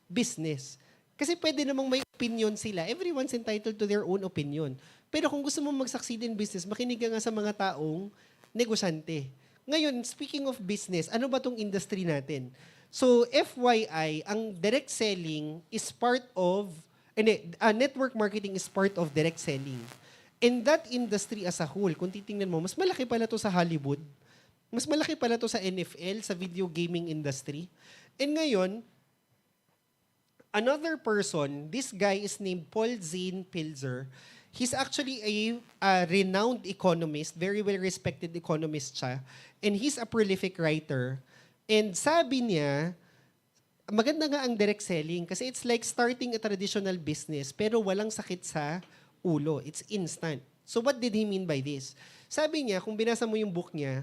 business. Kasi pwede namang may opinion sila. Everyone's entitled to their own opinion. Pero kung gusto mo mag-succeed in business, makinig ka nga sa mga taong negosyante. Ngayon, speaking of business, ano ba tong industry natin? So, FYI, ang direct selling is part of, network marketing is part of direct selling. And that industry as a whole, kung titingnan mo, mas malaki pala to sa Hollywood. Mas malaki pala to sa NFL, sa video gaming industry. And ngayon, another person, this guy is named Paul Zane Pilzer. He's actually a renowned economist, very well-respected economist siya. And he's a prolific writer. And sabi niya, maganda nga ang direct selling kasi it's like starting a traditional business pero walang sakit sa ulo. It's instant. So what did he mean by this? Sabi niya, kung binasa mo yung book niya,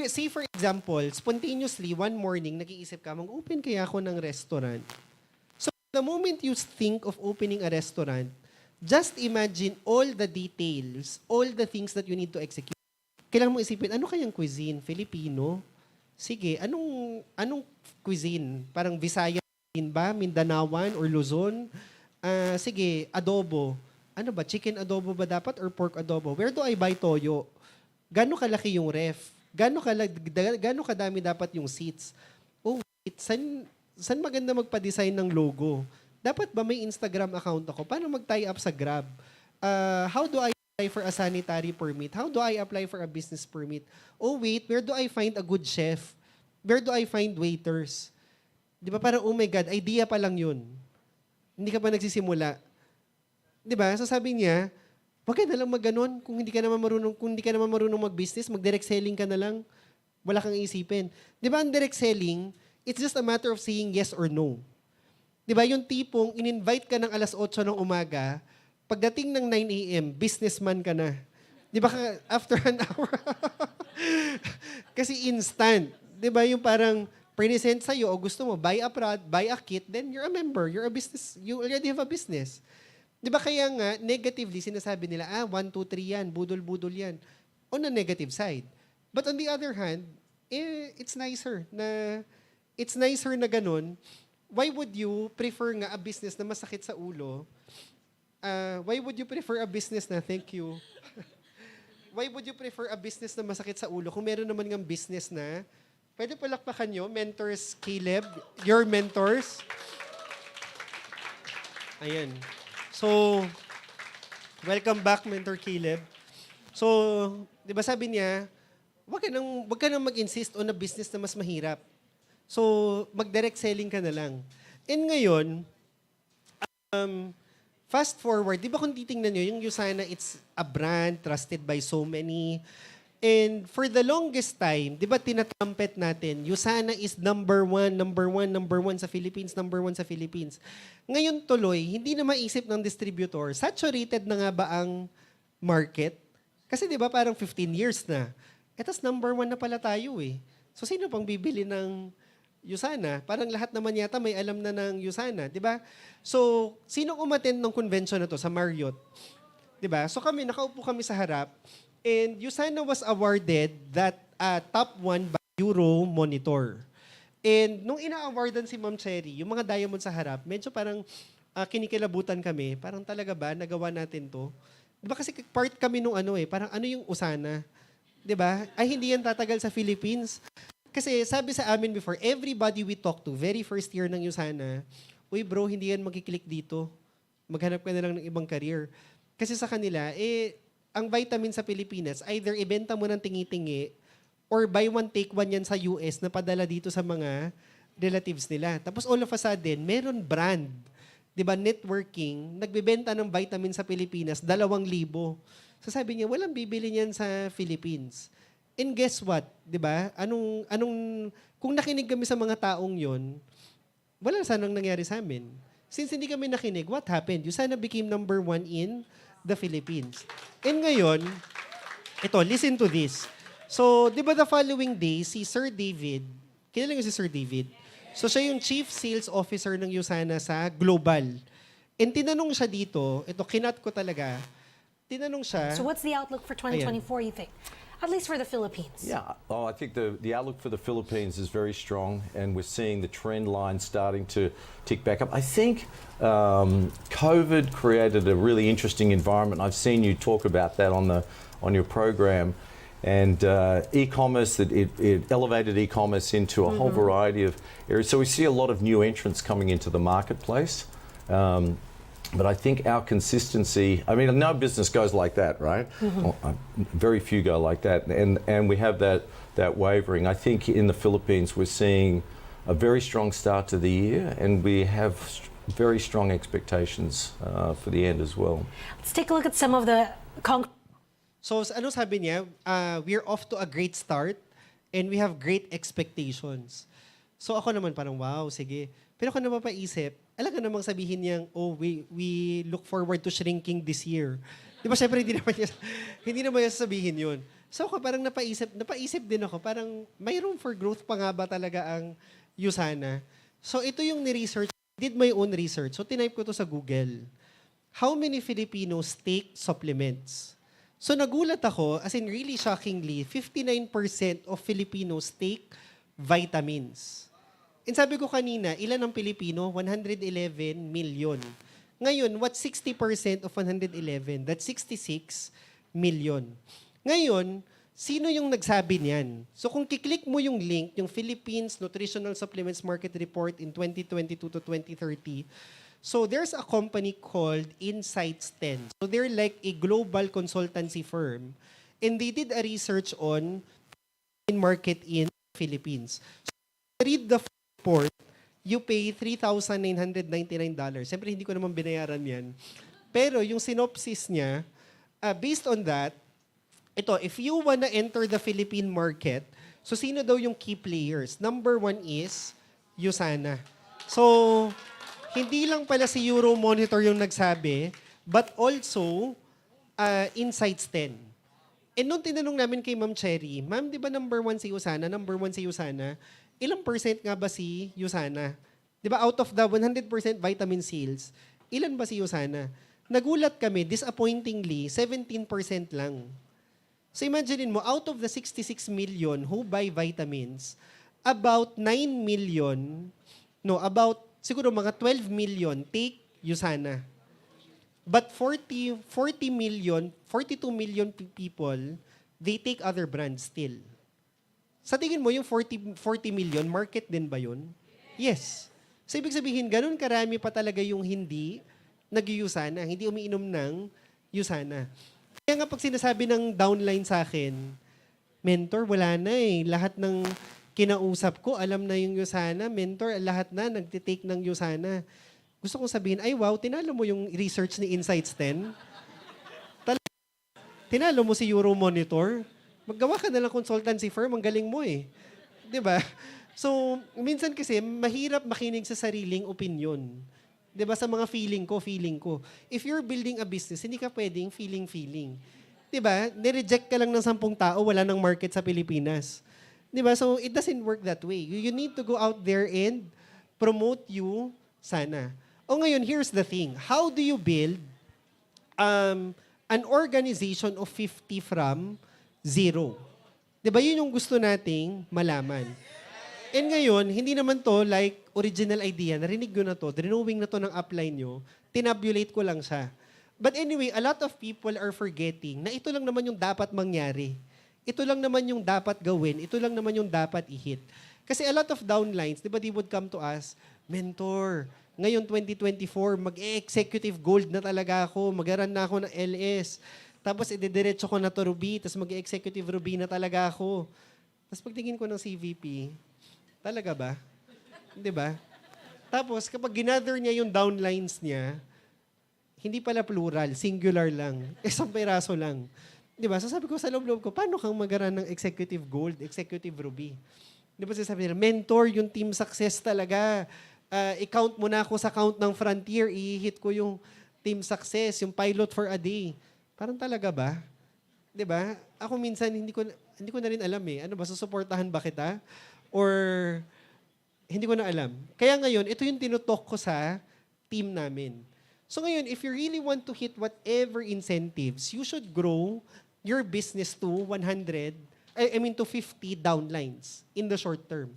say for example, spontaneously, one morning, nag-iisip ka, mag-open kaya ako ng restaurant. So the moment you think of opening a restaurant, just imagine all the details, all the things that you need to execute. Kailangan mo isipin, ano kayang cuisine? Filipino? Sige, anong cuisine? Parang Visayas ba? Mindanaoan or Luzon? Sige, adobo. Ano ba? Chicken adobo ba dapat or pork adobo? Where do I buy toyo? Gano'ng kalaki yung ref? Gano'ng kadami dapat yung seats? Oh, wait, saan maganda magpa-design ng logo? Dapat ba may Instagram account ako? Paano mag-tie up sa Grab? How do I apply for a sanitary permit? How do I apply for a business permit? Oh wait, where do I find a good chef? Where do I find waiters? Di ba parang, oh my God, idea pa lang yun. Hindi ka pa nagsisimula. Di ba? So sabi niya, wag ka na lang mag-ganon. Kung hindi ka naman marunong mag-business, mag-direct selling ka na lang. Wala kang isipin. Di ba ang direct selling, it's just a matter of saying yes or no. Di ba yung tipong in-invite ka ng alas 8 ng umaga, pagdating ng 9 a.m., businessman ka na. Di ba after an hour? Kasi instant. Di ba yung parang present sa'yo o gusto mo, buy a product, buy a kit, then you're a member, you're a business, you already have a business. Di ba kaya nga, negatively, sinasabi nila, 1, 2, 3 yan, budol-budol yan. On the negative side. But on the other hand, it's nicer na it's nicer na ganun. Why would you prefer nga a business na masakit sa ulo? Why would you prefer a business na, thank you. Why would you prefer a business na masakit sa ulo kung meron naman ng business na, pwede palakpakan nyo, Mentors Caleb, your mentors. Ayan. So, welcome back, Mentor Caleb. So, di ba sabi niya, wag ka nang mag-insist on a business na mas mahirap. So, mag-direct selling ka na lang. And ngayon, fast forward, di ba kung titingnan nyo, yung Usana, it's a brand trusted by so many. And for the longest time, di ba tinatrumpet natin, Usana is number one sa Philippines, number one sa Philippines. Ngayon tuloy, hindi na maisip ng distributor, saturated na nga ba ang market? Kasi di ba parang 15 years na. Etas number one na pala tayo eh. So sino pang bibili ng Usana? Parang lahat naman yata may alam na ng Usana, di ba? So, sino umattend ng convention na to sa Marriott? Di ba? So kami, nakaupo kami sa harap, and Usana was awarded that top 1 by Euromonitor. And nung ina-awardan si Ma'am Cherry, yung mga diamond sa harap, medyo parang kinikilabutan kami. Parang talaga ba, nagawa natin to? Di ba kasi part kami nung parang ano yung Usana? Di ba? Ay, hindi yan tatagal sa Philippines. Kasi sabi sa amin before, everybody we talk to, very first year ng Usana, uy bro, hindi yan magkiklik dito. Maghanap ka na lang ng ibang career. Kasi sa kanila, ang vitamin sa Pilipinas, either ibenta mo ng tingi-tingi, or buy one, take one yan sa US na padala dito sa mga relatives nila. Tapos all of a sudden, meron brand. Diba, networking, nagbebenta ng vitamin sa Pilipinas, 2,000. So sabi niya, walang bibili niyan sa Philippines. And guess what? 'Di ba? Kung nakinig kami sa mga taong 'yon, wala sanang nangyari sa amin. Since hindi kami nakinig, what happened? Usana became number 1 in the Philippines. And ngayon, ito, listen to this. So, 'di ba the following day, si Sir David, kilala niyo si Sir David? So, siya yung Chief Sales Officer ng Usana sa Global. And tinanong siya dito, ito, kinat ko talaga, tinanong siya. So what's the outlook for 2024, you think? At least for the Philippines. Yeah, I think the outlook for the Philippines is very strong, and we're seeing the trend line starting to tick back up. I think COVID created a really interesting environment. I've seen you talk about that on your program, and e-commerce, it elevated e-commerce into a whole variety of areas. So we see a lot of new entrants coming into the marketplace. But I think our consistency, I mean, no business goes like that, right? Well, very few go like that. And we have that wavering. I think in the Philippines, we're seeing a very strong start to the year, and we have very strong expectations for the end as well. Let's take a look at some of the So, ano sabi niya? We're off to a great start and we have great expectations. So, ako naman parang, wow, sige. Pero ako naman paisip, alam ka namang sabihin niyang, we look forward to shrinking this year. Di ba, syempre, hindi naman niya sasabihin yun. So, ako parang napaisip din ako, parang may room for growth pa nga ba talaga ang Usana? So, ito yung ni-research, did my own research. So, tinype ko to sa Google. How many Filipinos take supplements? So, nagulat ako, as in really shockingly, 59% of Filipinos take vitamins. And sabi ko kanina, ilan ang Pilipino? 111 million. Ngayon, what's 60% of 111? That's 66 million. Ngayon, sino yung nagsabi niyan? So kung kiklik mo yung link, yung Philippines Nutritional Supplements Market Report in 2022 to 2030, so there's a company called Insights 10. So they're like a global consultancy firm. And they did a research on market in Philippines. So read the report, you pay $3,999. Siyempre, hindi ko naman binayaran yan. Pero yung synopsis niya, based on that, ito, if you wanna enter the Philippine market, so sino daw yung key players? Number 1 is Usana. So, hindi lang pala si Euromonitor yung nagsabi, but also Insights 10. And nung tinanong namin kay Ma'am Cherry, Ma'am, di ba number 1 si Usana? Number 1 si Usana? Ilang percent nga ba si Usana? Di ba out of the 100% vitamin sales, ilan ba si Usana? Nagulat kami, disappointingly, 17% lang. So imaginein mo, out of the 66 million who buy vitamins, about 9 million, no, about siguro mga 12 million take Usana. But 42 million people, they take other brands still. Sa tingin mo, yung 40 million, market din ba yun? Yes. So, ibig sabihin, ganun karami pa talaga yung hindi nag-Usana, hindi umiinom ng Usana. Kaya nga pag sinasabi ng downline sa akin, mentor, wala na eh. Lahat ng kinausap ko, alam na yung Usana. Mentor, lahat na nagtitake ng Usana. Gusto kong sabihin, ay wow, tinalo mo yung research ni Insights 10. Tinalo mo si Euromonitor. Maggawa ka na lang consultancy firm, ang galing mo eh. 'Di ba? So, minsan kasi mahirap makinig sa sariling opinion. 'Di ba? Sa mga feeling ko. If you're building a business, hindi ka pwedeng feeling. 'Di ba? Nireject ka lang ng 10 tao, wala nang market sa Pilipinas. 'Di ba? So, it doesn't work that way. You need to go out there and promote you sana. O ngayon, here's the thing. How do you build an organization of 50 from zero? Diba yun yung gusto nating malaman? And ngayon, hindi naman to like original idea. Narinig ko na to, drinowing na to ng upline nyo, tinabulate ko lang siya. But anyway, a lot of people are forgetting na ito lang naman yung dapat mangyari. Ito lang naman yung dapat gawin. Ito lang naman yung dapat i-hit. Kasi a lot of downlines, di ba, they would come to us, mentor, ngayon 2024, mag-executive gold na talaga ako, mag-run na ako ng LS, tapos idediretso ko na to Ruby, tapos mag-executive Ruby na talaga ako. Tapos pagtingin ko ng CVP, talaga ba? Di ba? Tapos kapag ginather niya yung downlines niya, hindi pala plural, singular lang. Isang peraso lang. Di ba? So sabi ko sa loob-loob ko, paano kang mag-run ng executive gold, executive Ruby? Di ba sabi nila, mentor, yung team success talaga. I-count mo na ako sa count ng Frontier, i-hit ko yung team success, yung pilot for a day. Parang talaga ba? 'Di ba? Ako minsan hindi ko na rin alam eh. Ano ba, susuportahan ba kita? Or hindi ko na alam. Kaya ngayon, ito yung tinutok ko sa team namin. So ngayon, if you really want to hit whatever incentives, you should grow your business to to 50 downlines in the short term.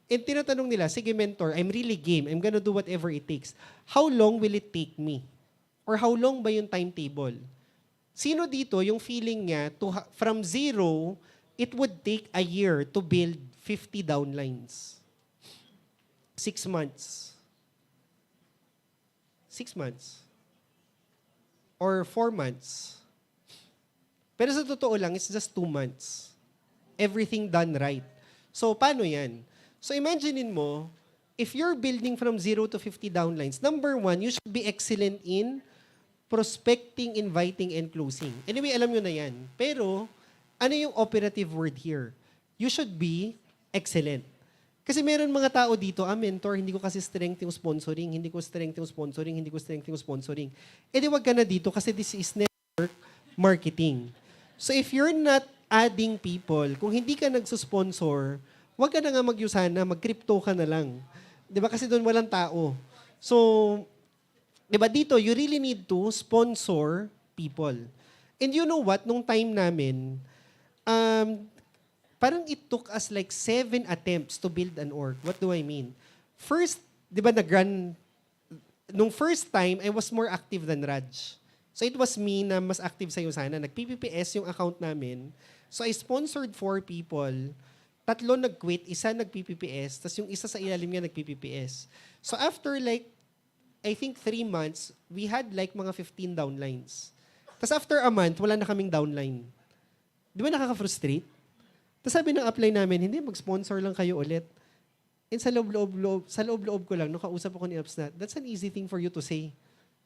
And tinatanong nila, sige mentor, I'm really game. I'm gonna do whatever it takes. How long will it take me? Or how long ba yung timetable? Sino dito yung feeling niya from zero, it would take a year to build 50 downlines? 6 months. 6 months. Or 4 months. Pero sa totoo lang, it's just 2 months. Everything done right. So, paano yan? So imaginein mo, if you're building from 0 to 50 downlines, number 1, you should be excellent in prospecting, inviting, and closing. Anyway, alam nyo na yan. Pero, ano yung operative word here? You should be excellent. Kasi meron mga tao dito, mentor, hindi ko kasi strength yung sponsoring, hindi ko strength yung sponsoring. Eh di wag ka na dito kasi this is network marketing. So if you're not adding people, kung hindi ka nagsusponsor, wag ka na nga mag-Usana, mag-crypto ka na lang. 'Di ba? Kasi doon walang tao. So, 'di ba dito, you really need to sponsor people. And you know what? Nung time namin, parang it took us like 7 attempts to build an org. What do I mean? First, 'di ba nung first time, I was more active than Raj. So it was me na mas active sa Usana. Nag-PPPS yung account namin. So I sponsored 4 people. 3 nag-quit, 1 nag-PPPS, tapos yung isa sa ilalim niya nag-PPPS. So after like, I think 3 months, we had like mga 15 downlines. Tapos after a month, wala na kaming downline. Di ba nakaka-frustrate? Tapos sabi ng upline namin, hindi, mag-sponsor lang kayo ulit. And sa loob-loob ko lang, nung kausap ako ni Upsnat, that's an easy thing for you to say.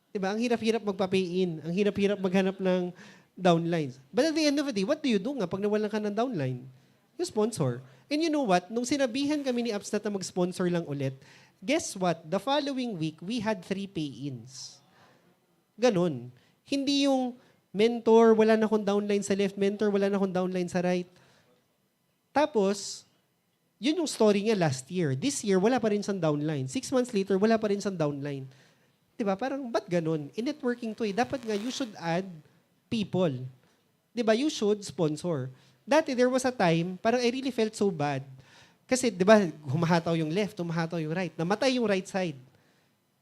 Di ba? Ang hirap-hirap magpa-pay in. Ang hirap-hirap maghanap ng downlines. But at the end of the day, what do you do nga pag nawalan ka ng downline? You sponsor. And you know what? Nung sinabihan kami ni Upsnat na mag-sponsor lang ulit, guess what? The following week, we had 3 pay-ins. Ganon. Hindi yung mentor, wala na akong downline sa left, mentor, wala na akong downline sa right. Tapos, yun yung story niya last year. This year, wala pa rin siyang downline. 6 months later, wala pa rin siyang downline. Diba? Parang, ba't ganon? In networking to eh. Dapat nga, you should add people. Diba? You should sponsor. Dati, there was a time, parang I really felt so bad. Kasi, di ba, humahataw yung left, humahataw yung right. Namatay yung right side.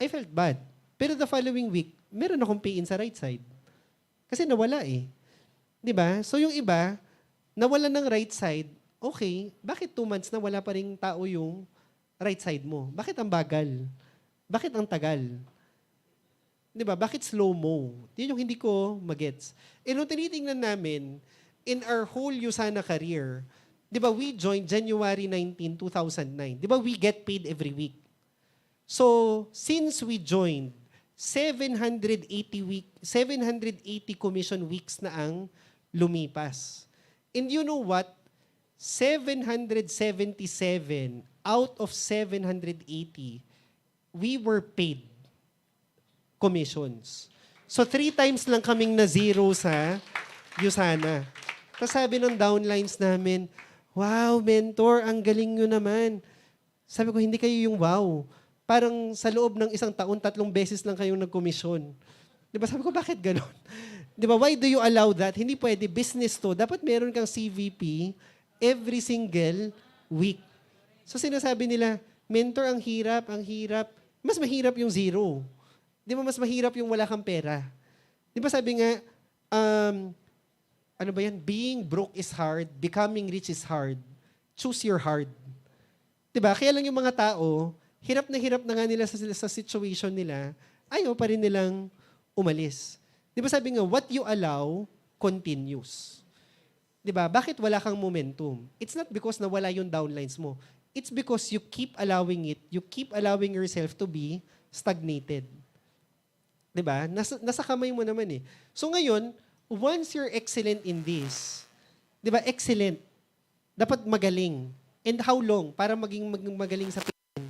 I felt bad. Pero the following week, meron akong pay-in sa right side. Kasi nawala eh. Di ba? So yung iba, nawala ng right side, okay, bakit 2 months na wala pa rin tao yung right side mo? Bakit ang bagal? Bakit ang tagal? Di ba? Bakit slow-mo? Yun yung hindi ko magets. E nung tinitingnan namin, in our whole USANA career, di ba, we joined January 19, 2009. Di ba, we get paid every week. So, since we joined, 780 commission weeks na ang lumipas. And you know what? 777 out of 780, we were paid commissions. So 3 times lang kaming na zero sa USANA. Tapos sabi ng downlines namin, wow, mentor, ang galing nyo naman. Sabi ko, hindi kayo yung wow. Parang sa loob ng isang taon, 3 beses lang kayong nagkomisyon. Di ba? Sabi ko, bakit ganon? Di ba? Why do you allow that? Hindi pwede. Business to. Dapat meron kang CVP every single week. So sinasabi nila, mentor, ang hirap, ang hirap. Mas mahirap yung zero. Di ba? Mas mahirap yung wala kang pera. Di ba sabi nga, ano ba yan? Being broke is hard. Becoming rich is hard. Choose your hard. Di ba? Kaya lang yung mga tao, hirap na nga nila sa situation nila, ayaw pa rin nilang umalis. Di ba sabi nga, what you allow continues. Di ba? Bakit wala kang momentum? It's not because nawala yung downlines mo. It's because you keep allowing it, you keep allowing yourself to be stagnated. Di ba? Nasa kamay mo naman eh. So ngayon, once you're excellent in this, di ba, excellent, dapat magaling. And how long para maging magaling sa pay-in?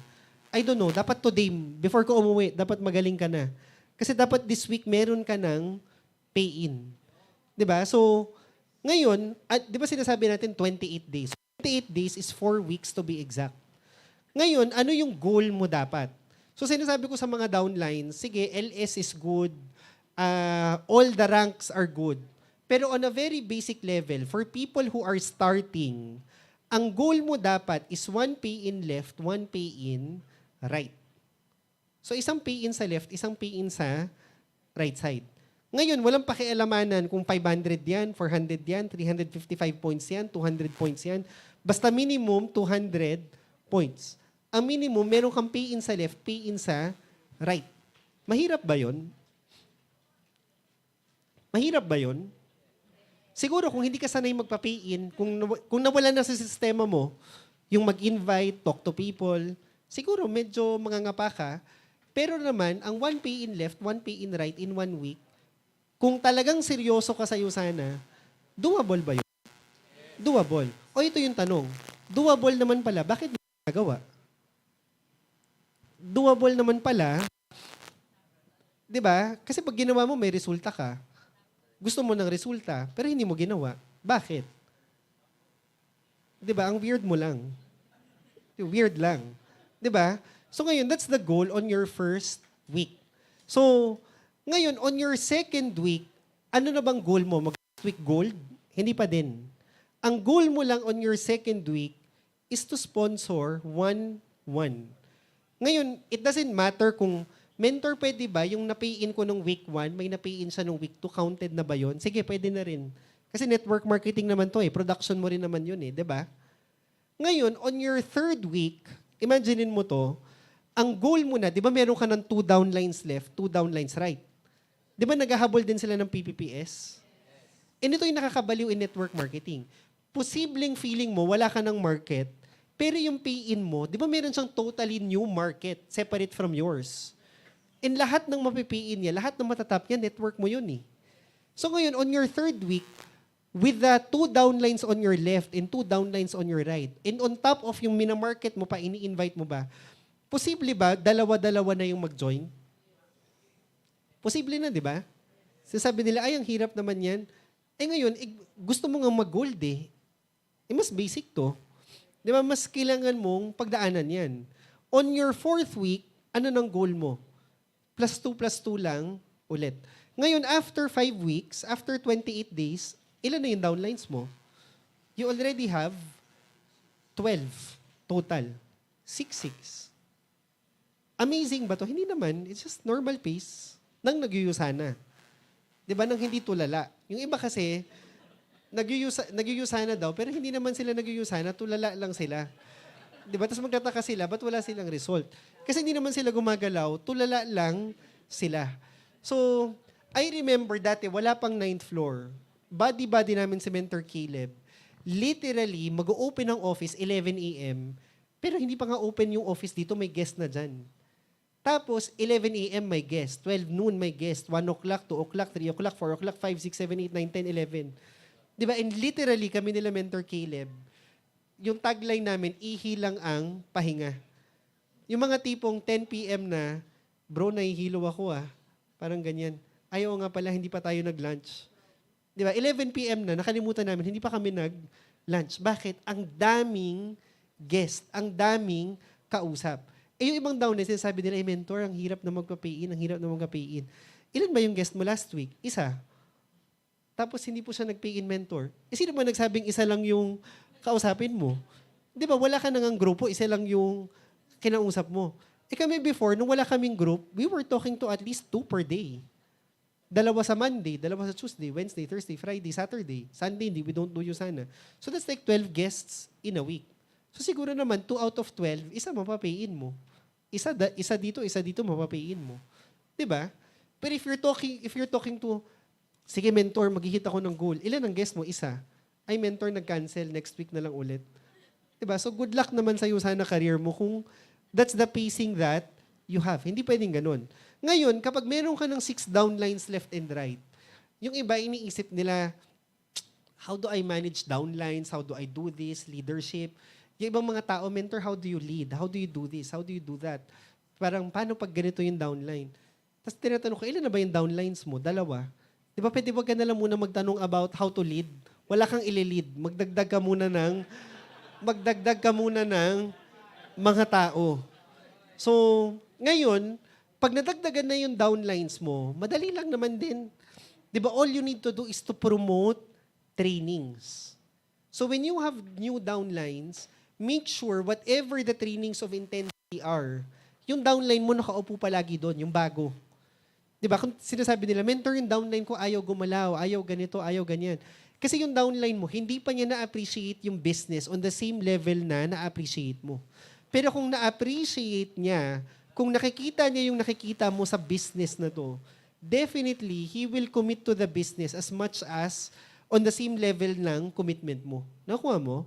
I don't know. Dapat today, before ko umuwi, dapat magaling ka na. Kasi dapat this week, meron ka ng pay-in. Di ba? So, ngayon, di ba sinasabi natin 28 days? 28 days is 4 weeks to be exact. Ngayon, ano yung goal mo dapat? So, sinasabi ko sa mga downlines, sige, LS is good, all the ranks are good. Pero on a very basic level, for people who are starting, ang goal mo dapat is 1 pay-in left, 1 pay-in right. So, isang pay-in sa left, isang pay-in sa right side. Ngayon, walang pakialamanan kung 500 yan, 400 yan, 355 points yan, 200 points yan. Basta minimum 200 points. Ang minimum, meron kang pay-in sa left, pay-in sa right. Mahirap ba yon? Mahirap ba yon? Siguro kung hindi ka sanay magpa-pay-in, kung nawala na sa sistema mo, yung mag-invite, talk to people, siguro medyo mangangapa ka. Pero naman, ang 1 pay-in left, 1 pay-in right in 1 week, kung talagang seryoso ka sa USANA, doable ba yun? Doable. O ito yung tanong, doable naman pala, bakit hindi nagawa? Doable naman pala, di ba? Kasi pag ginawa mo, may resulta ka. Gusto mo ng resulta, pero hindi mo ginawa. Bakit? Di ba? Ang weird mo lang. Weird lang. Di ba? So ngayon, that's the goal on your first week. So, ngayon, on your second week, ano na bang goal mo? Mag-week gold? Hindi pa din. Ang goal mo lang on your second week is to sponsor 1-1. Ngayon, it doesn't matter kung mentor pwede ba, yung na-pay-in ko nung week 1, may na-pay-in siya nung week 2, counted na ba yun? Sige, pwede na rin. Kasi network marketing naman to eh. Production mo rin naman yun eh, di ba? Ngayon, on your third week, imaginein mo to, ang goal mo na, di ba meron ka ng 2 downlines left, 2 downlines right? Di ba naghahabol din sila ng PPPS? And ito yung nakakabaliw in network marketing. Posibleng feeling mo, wala ka ng market, pero yung pay-in mo, di ba meron siyang totally new market, separate from yours? And lahat ng mapipiin niya, lahat ng matatap niya, network mo yun eh. So ngayon, on your third week, with the 2 downlines on your left and 2 downlines on your right, and on top of yung minamarket mo pa, ini-invite mo ba, posible ba, dalawa-dalawa na yung mag-join? Posible na, di ba? Sasabi nila, ay, ang hirap naman yan. Eh ngayon, gusto mo nga mag-gold eh. Mas basic to. Di ba? Mas kailangan mong pagdaanan yan. On your fourth week, ano nang goal mo? +2 lang ulit. Ngayon, after 5 weeks, after 28 days, ilan na yung downlines mo? You already have 12. Total. 6-6. Amazing ba to? Hindi naman. It's just normal pace ng nagyuyusana. Di ba? Nang hindi tulala. Yung iba kasi, nagyuyusana daw, pero hindi naman sila nagyuyusana, tulala lang sila. Di ba? Tapos magtataka sila, ba't wala silang result? Kasi hindi naman sila gumagalaw, tulala lang sila. So, I remember dati, wala pang 9th floor. Buddy namin si Mentor Caleb. Literally, mag-open ang office 11 a.m. Pero hindi pa nga open yung office dito, may guest na dyan. Tapos, 11 a.m. may guest, 12 noon may guest, 1 o'clock, 2 o'clock, 3 o'clock, 4 o'clock, 5, 6, 7, 8, 9, 10, 11. Di ba? And literally, kami nila Mentor Caleb, yung tagline namin, ihilang ang pahinga. Yung mga tipong 10 p.m. na, bro, nahihilo ako Parang ganyan. Ayaw nga pala, hindi pa tayo nag-lunch. Di ba? 11 p.m. na, nakalimutan namin, hindi pa kami nag-lunch. Bakit? Ang daming guest, ang daming kausap. Yung ibang down sinasabi nila, mentor, ang hirap na magpa-pay-in, ang hirap na magpa-pay-in. Ilan ba yung guest mo last week? Isa. Tapos hindi po siya nag-pay-in mentor. Sino ba nagsabing isa lang yung kausapin mo? Di ba, wala ka nang grupo, isa lang yung kinausap mo. Kami before, nung wala kaming group, we were talking to at least 2 per day. 2 sa Monday, 2 sa Tuesday, Wednesday, Thursday, Friday, Saturday. Sunday, we don't do Yusana. So that's like 12 guests in a week. So siguro naman, 2 out of 12, isa mapapayin mo. Isa dito, mapapayin mo. Diba? But if you're talking to, sige mentor, maghihit ako ng goal. Ilan ang guest mo? Isa. Ay mentor, nag-cancel, next week na lang ulit. Diba? So good luck naman sa'yo sana career mo kung that's the pacing that you have. Hindi pwedeng ganun. Ngayon, kapag meron ka ng 6 downlines left and right, yung iba iniisip nila, how do I manage downlines? How do I do this? Leadership. Yung ibang mga tao, mentor, how do you lead? How do you do this? How do you do that? Parang, paano pag ganito yung downline? Tapos tinatanong ko, ilan na ba yung downlines mo? 2. Di ba, pwede wag ka na lang muna magtanong about how to lead? Wala kang ili-lead. Magdagdag ka muna ng mga tao. So, ngayon, pag nadagdagan na yung downlines mo, madali lang naman din. Di ba, all you need to do is to promote trainings. So, when you have new downlines, make sure whatever the trainings of intensity are, yung downline mo nakaupo palagi doon, yung bago. Di ba? Kung sinasabi nila, mentor, yung downline ko ayaw gumalaw, ayaw ganito, ayaw ganyan. Kasi yung downline mo, hindi pa niya na-appreciate yung business on the same level na na-appreciate mo. Pero kung na-appreciate niya, kung nakikita niya yung nakikita mo sa business na to, definitely, he will commit to the business as much as on the same level ng commitment mo. Nakuha mo?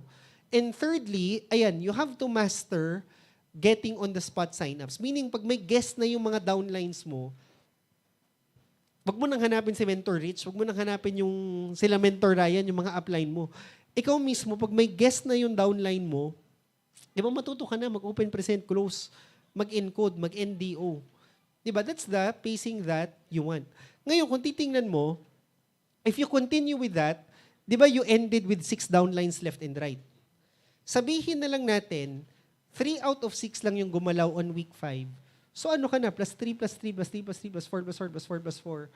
And thirdly, ayan, you have to master getting on the spot signups. Meaning, pag may guest na yung mga downlines mo, wag mo nang hanapin si Mentor Rich, wag mo nang hanapin yung sila Mentor Ryan, yung mga upline mo. Ikaw mismo, pag may guest na yung downline mo, di ba matuto ka na mag-open, present, close, mag-encode, mag-NDO. Di ba? That's the pacing that you want. Ngayon, kung titingnan mo, if you continue with that, di ba you ended with 6 downlines left and right? Sabihin na lang natin, 3 out of 6 lang yung gumalaw on week 5. So ano ka na? Plus 3, plus 3, plus 3, plus 3, plus 4, plus 4, plus 4, plus 4.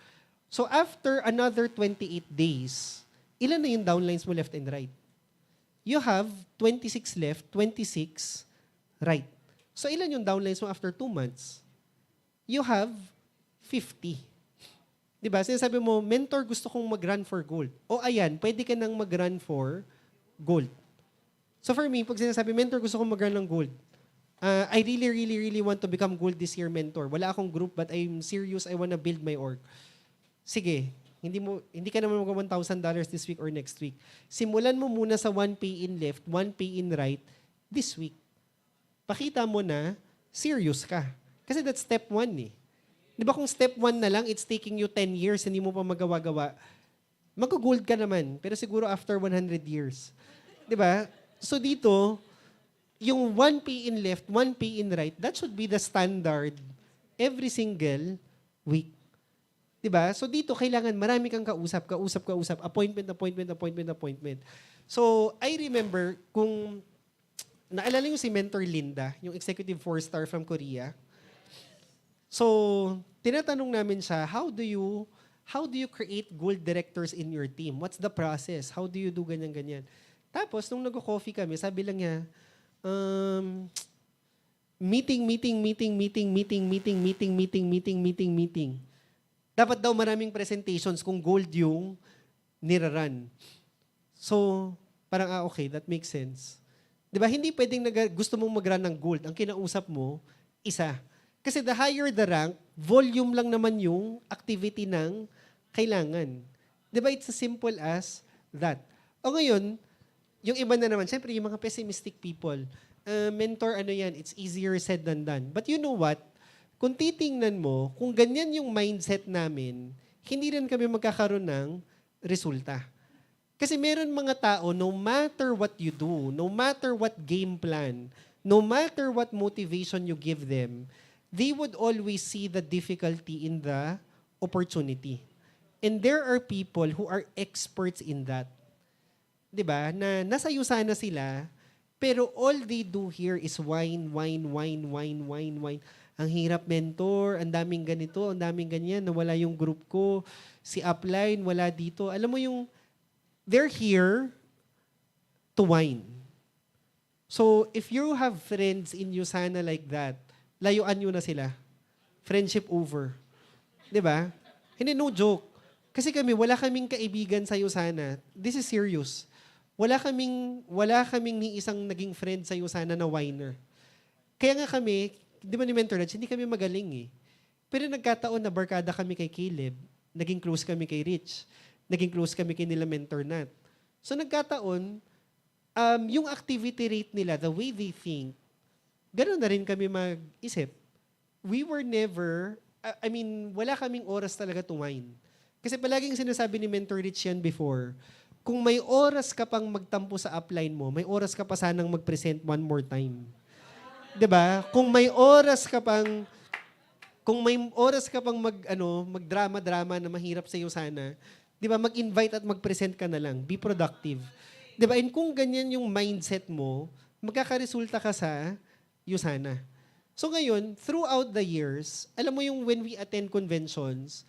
So after another 28 days, ilan na yung downlines mo left and right? You have 26 left, 26 right. So ilan yung downlines mo after 2 months? You have 50. Diba? Sinasabi mo, mentor, gusto kong mag-run for gold. O ayan, pwede ka nang mag-run for gold. So for me, pag sinasabi, mentor, gusto kong mag-run ng gold. I really want to become gold this year, mentor. Wala akong group, but I'm serious. I wanna build my org. Sige, hindi ka naman mag $1,000 this week or next week. Simulan mo muna sa 1 pay in left, 1 pay in right this week. Pakita mo na serious ka. Kasi that's step 1 eh. Di ba kung step 1 na lang, it's taking you 10 years, hindi mo pa magawa-gawa, mag-gold ka naman, pero siguro after 100 years. Di ba? So dito, yung 1 pay in left, 1 pay in right, that should be the standard every single week. Diba? So dito, kailangan marami kang kausap, appointment. So I remember, kung naalala niyo si Mentor Linda, yung executive 4-star from Korea. So, tinatanong namin siya, how do you create gold directors in your team? What's the process? How do you do ganyan-ganyan? Tapos, nung nag-coffee kami, sabi lang niya, um, meeting. Dapat daw maraming presentations kung gold yung niraran. So, parang, okay, that makes sense. Di ba? Hindi pwedeng gusto mong mag-run ng gold. Ang kinausap mo, isa. Kasi the higher the rank, volume lang naman yung activity ng kailangan. Di ba? It's as simple as that. O ngayon, yung iba na naman, syempre yung mga pessimistic people, mentor, it's easier said than done. But you know what? Kung titingnan mo, kung ganyan yung mindset namin, hindi rin kami magkakaroon ng resulta. Kasi meron mga tao, no matter what you do, no matter what game plan, no matter what motivation you give them, they would always see the difficulty in the opportunity. And there are people who are experts in that. 'Di ba? Na nasa USANA sila, pero all they do here is whine. Ang hirap mentor, ang daming ganito, ang daming ganyan, nawala yung group ko, si upline, wala dito. Alam mo yung, they're here to whine. So, if you have friends in USANA like that, layuan nyo na sila. Friendship over. 'Di ba? Hindi, no joke. Kasi kami, wala kaming kaibigan sa USANA. This is serious. Wala kaming ni isang naging friend sa USANA na whiner. Kaya nga kami, di ba ni Mentor Nudge, hindi kami magaling eh. Pero nagkataon na barkada kami kay Caleb, naging close kami kay Rich, naging close kami kay nila Mentor Nat. So nagkataon, yung activity rate nila, the way they think, ganoon na rin kami mag-isip. We were never, wala kaming oras talaga to whine. Kasi palaging sinasabi ni Mentor Rich yan before, kung may oras ka pang magtampo sa upline mo, may oras ka pa sanang mag-present one more time. 'Di ba? Kung may oras ka pang magdrama-drama na mahirap sa iyo sana, 'di ba, mag-invite at mag-present ka na lang. Be productive. 'Di ba? And kung ganyan yung mindset mo, magkakaresulta ka sa USANA. So ngayon, throughout the years, alam mo yung when we attend conventions,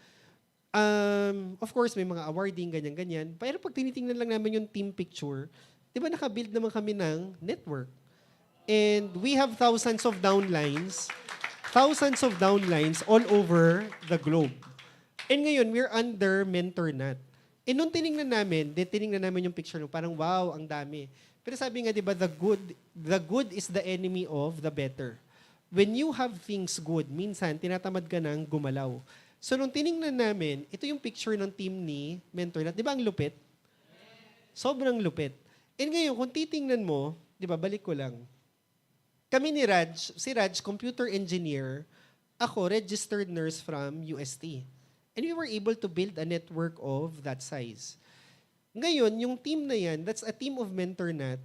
of course, may mga awarding, ganyan-ganyan. Pero pag tinitingnan lang namin yung team picture, di ba nakabuild naman kami ng network. And we have thousands of downlines all over the globe. And ngayon, we're under Mentor Nat. And nung tiningnan namin yung picture, parang wow, ang dami. Pero sabi nga, di ba, the good is the enemy of the better. When you have things good, minsan, tinatamad ka ng gumalaw. So, nung tiningnan namin, ito yung picture ng team ni Mentor Nat. Di ba ang lupit? Sobrang lupit. And ngayon, kung titingnan mo, di ba, balik ko lang. Kami ni Raj, si Raj, computer engineer, ako, registered nurse from UST. And we were able to build a network of that size. Ngayon, yung team na yan, that's a team of Mentor Nat.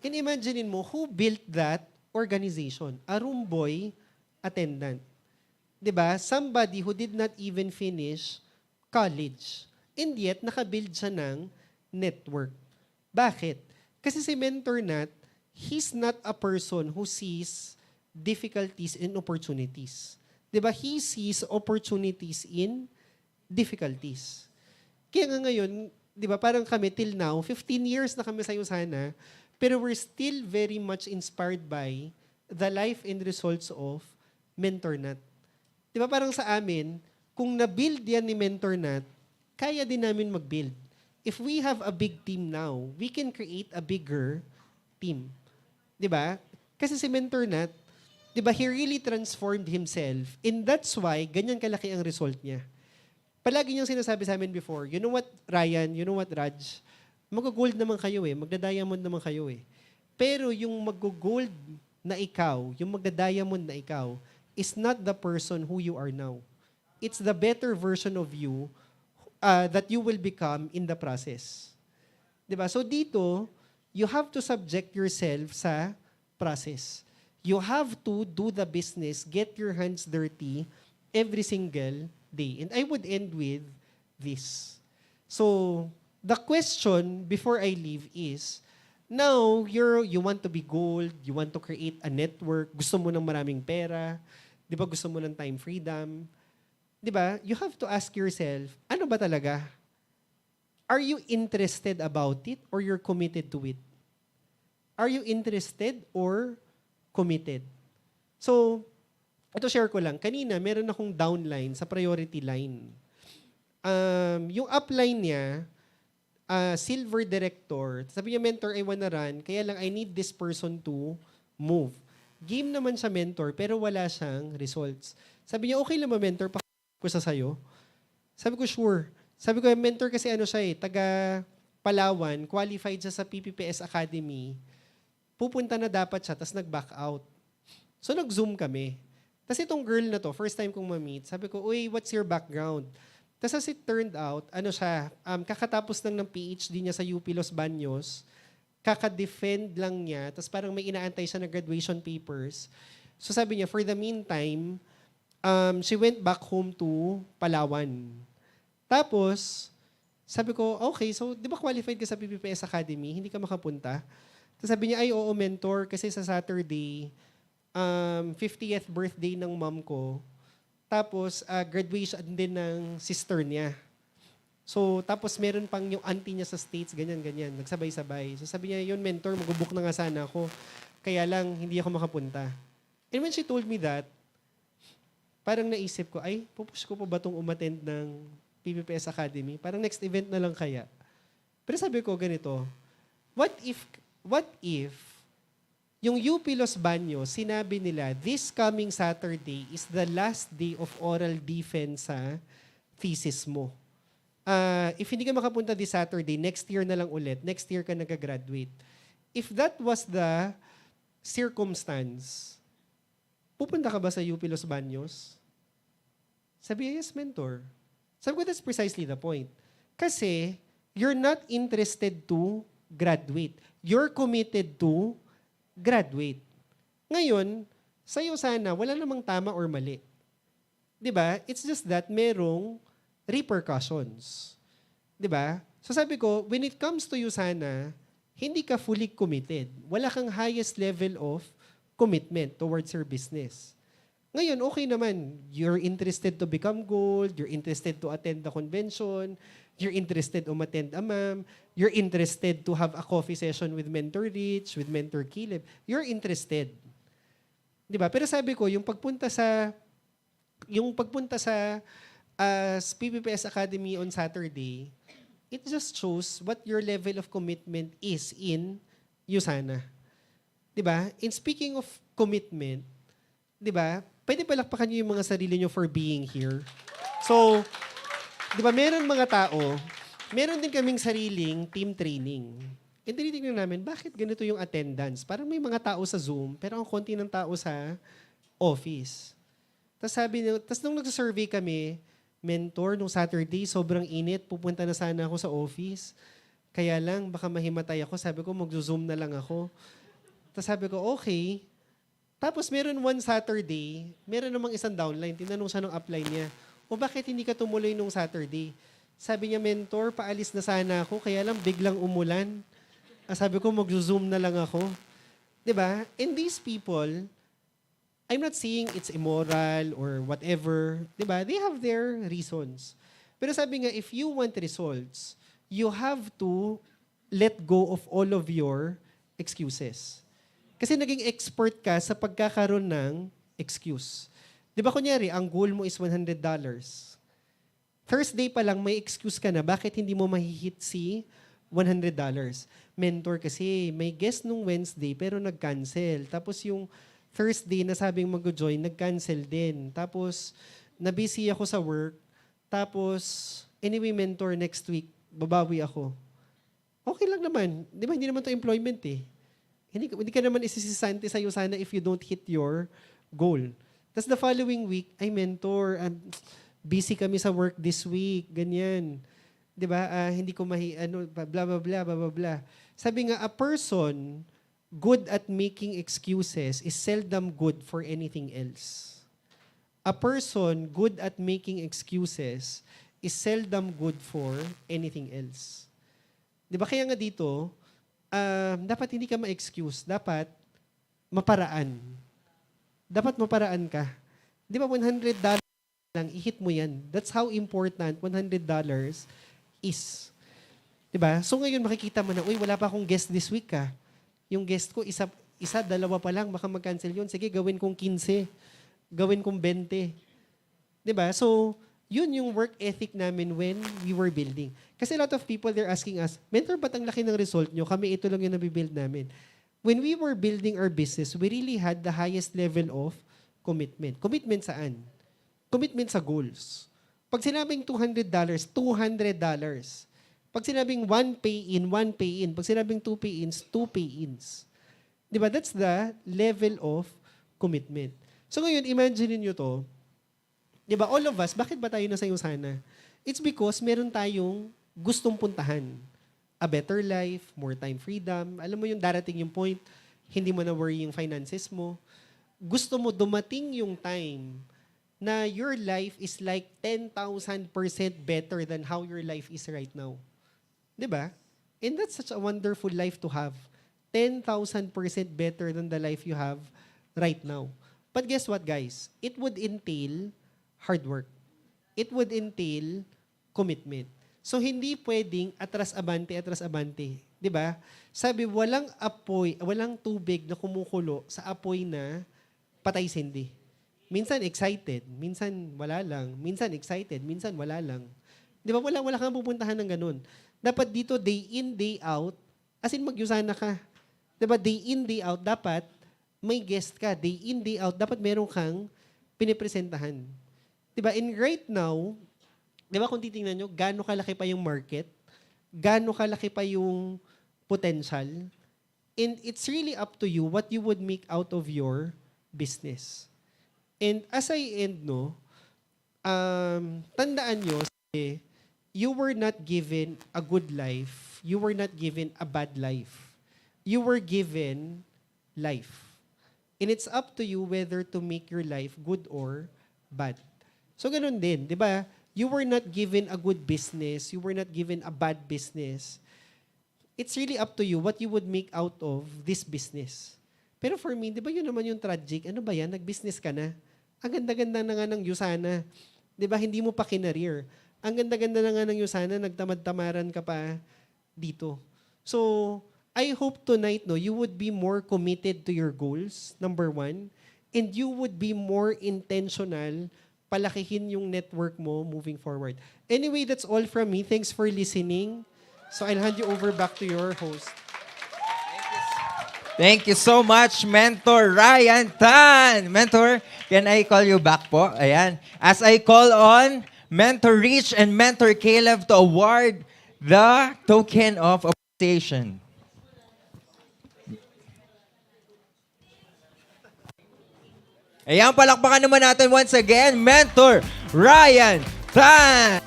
And imaginein mo, who built that organization? A room boy attendant. 'Di ba? Somebody who did not even finish college. And yet, nakabuild siya ng network. Bakit? Kasi si Mentor Nat, he's not a person who sees difficulties and opportunities. 'Di ba? He sees opportunities in difficulties. Kaya nga ngayon, 'di ba, parang kami till now, 15 years na kami sa USANA, pero we're still very much inspired by the life and results of Mentor Nat. Di ba parang sa amin, kung na-build yan ni Mentor Nat, kaya din namin mag-build. If we have a big team now, we can create a bigger team. Di ba? Kasi si Mentor Nat, di ba, he really transformed himself. And that's why, ganyan kalaki ang result niya. Palagi niyang sinasabi sa amin before, you know what, Ryan, you know what, Raj, mag-gold naman kayo magda-diamond naman kayo Pero yung mag-gold na ikaw, yung magda-diamond na ikaw, is not the person who you are now. It's the better version of you that you will become in the process. Diba? So dito, you have to subject yourself sa process. You have to do the business, get your hands dirty every single day. And I would end with this. So, the question before I leave is, now, you want to be gold, you want to create a network, gusto mo ng maraming pera, di ba gusto mo ng time freedom, di ba? You have to ask yourself, ano ba talaga? Are you interested about it or you're committed to it? Are you interested or committed? So, ito share ko lang. Kanina, meron akong downline sa priority line. Yung upline niya, silver director, sabi niya, mentor, I wanna run, kaya lang I need this person to move. Game naman siya mentor, pero wala siyang results. Sabi niya, okay lang ba mentor, ko sa sayo? Sabi ko, sure. Sabi ko, mentor kasi ano siya taga Palawan, qualified siya sa PPPS Academy, pupunta na dapat siya, tapos nag-back out. So nag-Zoom kami. Tapos itong girl na to, first time kong ma-meet, sabi ko, uy, what's your background? Tapos as it turned out, ano siya, kakatapos lang ng PhD niya sa UP Los Baños, kaka-defend lang niya, tapos parang may inaantay siya na graduation papers. So sabi niya, for the meantime, she went back home to Palawan. Tapos, sabi ko, okay, so di ba qualified ka sa PPPS Academy, hindi ka makapunta? Tapos sabi niya, ay oo, mentor, kasi sa Saturday, 50th birthday ng mom ko, tapos graduation din ng sister niya. So, tapos meron pang yung auntie niya sa States, ganyan-ganyan, nagsabay-sabay. So sabi niya, yun mentor, mag-book na nga sana ako, kaya lang hindi ako makapunta. And when she told me that, parang naisip ko, ay, pupush ko pa ba itong umattend ng PPPS Academy? Parang next event na lang kaya. Pero sabi ko ganito, what if yung UP Los Baños, sinabi nila, this coming Saturday is the last day of oral defense sa thesis mo. If hindi ka makapunta this Saturday, next year na lang ulit. Next year ka nag-graduate. If that was the circumstance, pupunta ka ba sa UP Los Baños? Sabi niya, yes, mentor. Sabi ko, that's precisely the point. Kasi, you're not interested to graduate. You're committed to graduate. Ngayon, sa'yo sana, wala namang tama or mali. 'Di ba? It's just that merong repercussions. 'Di ba? So sabi ko, when it comes to you sana, hindi ka fully committed. Wala kang highest level of commitment towards your business. Ngayon, okay naman. You're interested to become gold. You're interested to attend the convention. You're interested to attend a MAM. You're interested to have a coffee session with Mentor Rich, with Mentor Caleb. You're interested. Di ba? Pero sabi ko, yung pagpunta sa PPPS Academy on Saturday, it just shows what your level of commitment is in USANA. Di ba? In speaking of commitment, di ba, pwede palakpakan niyo yung mga sarili niyo for being here. So, di ba, meron din kaming sariling team training. And tinitignan namin, bakit ganito yung attendance? Parang may mga tao sa Zoom, pero ang konti ng tao sa office. Tapos nung nag-survey kami, mentor, nung Saturday, sobrang init, pupunta na sana ako sa office. Kaya lang, baka mahimatay ako. Sabi ko, mag-zoom na lang ako. Tapos sabi ko, okay. Tapos meron one Saturday, meron namang isang downline, tinanong siya ng upline niya, o bakit hindi ka tumuloy nung Saturday? Sabi niya, mentor, paalis na sana ako, kaya lang biglang umulan. Sabi ko, mag-zoom na lang ako. 'Di ba? And these people, I'm not saying it's immoral or whatever. 'Di ba? They have their reasons. Pero sabi nga, if you want results, you have to let go of all of your excuses. Kasi naging expert ka sa pagkakaroon ng excuse. Di ba kunyari, ang goal mo is $100. Thursday pa lang may excuse ka na, bakit hindi mo mahihit si $100? Mentor kasi, may guest nung Wednesday pero nag-cancel. Tapos yung Thursday na sabing mag-join, nag-cancel din. Tapos, na-busy ako sa work. Tapos, anyway, mentor, next week, babawi ako. Okay lang naman. Di ba, hindi naman to employment eh. Hindi ka naman isisisante sa'yo sana if you don't hit your goal. Tapos the following week, ay mentor, busy kami sa work this week, ganyan. 'Di ba? Hindi ko blah blah blah blah blah blah. Sabi nga, a person good at making excuses is seldom good for anything else. A person good at making excuses is seldom good for anything else. 'Di ba kaya nga dito, dapat hindi ka ma-excuse, dapat maparaan. Dapat maparaan ka. Di ba $100 lang, i-hit mo yan. That's how important $100 is. Di ba? So ngayon makikita mo na, uy, wala pa akong guest this week . Yung guest ko, isa, dalawa pa lang, baka mag-cancel yun. Sige, gawin kong 15. Gawin kong 20. 'Di ba? So, yun yung work ethic namin when we were building. Kasi a lot of people, they're asking us, Mentor, ba't ang laki ng result nyo? Kami ito lang yung nabibuild namin. When we were building our business, we really had the highest level of commitment. Commitment saan? Commitment sa goals. Pag sinabing $200, $200. Pag sinabing 1 pay-in, 1 pay-in. Pag sinabing 2 pay-ins, 2 pay-ins. Di ba? That's the level of commitment. So ngayon, imagine niyo to. Di ba? All of us, bakit ba tayo nasa Usana? It's because meron tayong gustong puntahan. A better life, more time freedom. Alam mo yung darating yung point, hindi mo na worry yung finances mo. Gusto mo dumating yung time na your life is like 10,000% better than how your life is right now. 'Di ba? And that's such a wonderful life to have. 10,000% better than the life you have right now. But guess what, guys? It would entail hard work. It would entail commitment. So hindi pwedeng atras-abante. 'Di ba? Sabi, walang apoy, walang tubig na kumukulo sa apoy na patay-sindi. Minsan excited, minsan wala lang. Minsan excited, minsan wala lang. Di ba? Wala kang pupuntahan ng ganun. Dapat dito, day in, day out, as in mag-Usana ka. Di ba? Day in, day out, dapat may guest ka. Day in, day out, dapat meron kang pinipresentahan. Di ba? And right now, di ba kung titingnan nyo, gaano kalaki pa yung market, gaano kalaki pa yung potential, and it's really up to you what you would make out of your business. And as I end, tandaan nyo, you were not given a good life. You were not given a bad life. You were given life. And it's up to you whether to make your life good or bad. So ganun din, di ba? You were not given a good business. You were not given a bad business. It's really up to you what you would make out of this business. Pero for me, di ba yun naman yung tragic? Ano ba yan? Nag-business ka na. Ang ganda-ganda na nga ng Usana. Di ba? Hindi mo pa kinareer. Ang ganda-ganda na nga ng Usana, nagtamad-tamaran ka pa dito. So, I hope tonight, you would be more committed to your goals, number one, and you would be more intentional, palakihin yung network mo moving forward. Anyway, that's all from me. Thanks for listening. So, I'll hand you over back to your host. Thank you so much, Mentor Ryan Tan. Mentor, can I call you back po? Ayan. As I call on Mentor Rich and Mentor Caleb to award the token of appreciation. Ayan, palakpakan naman natin once again, Mentor Ryan Tan.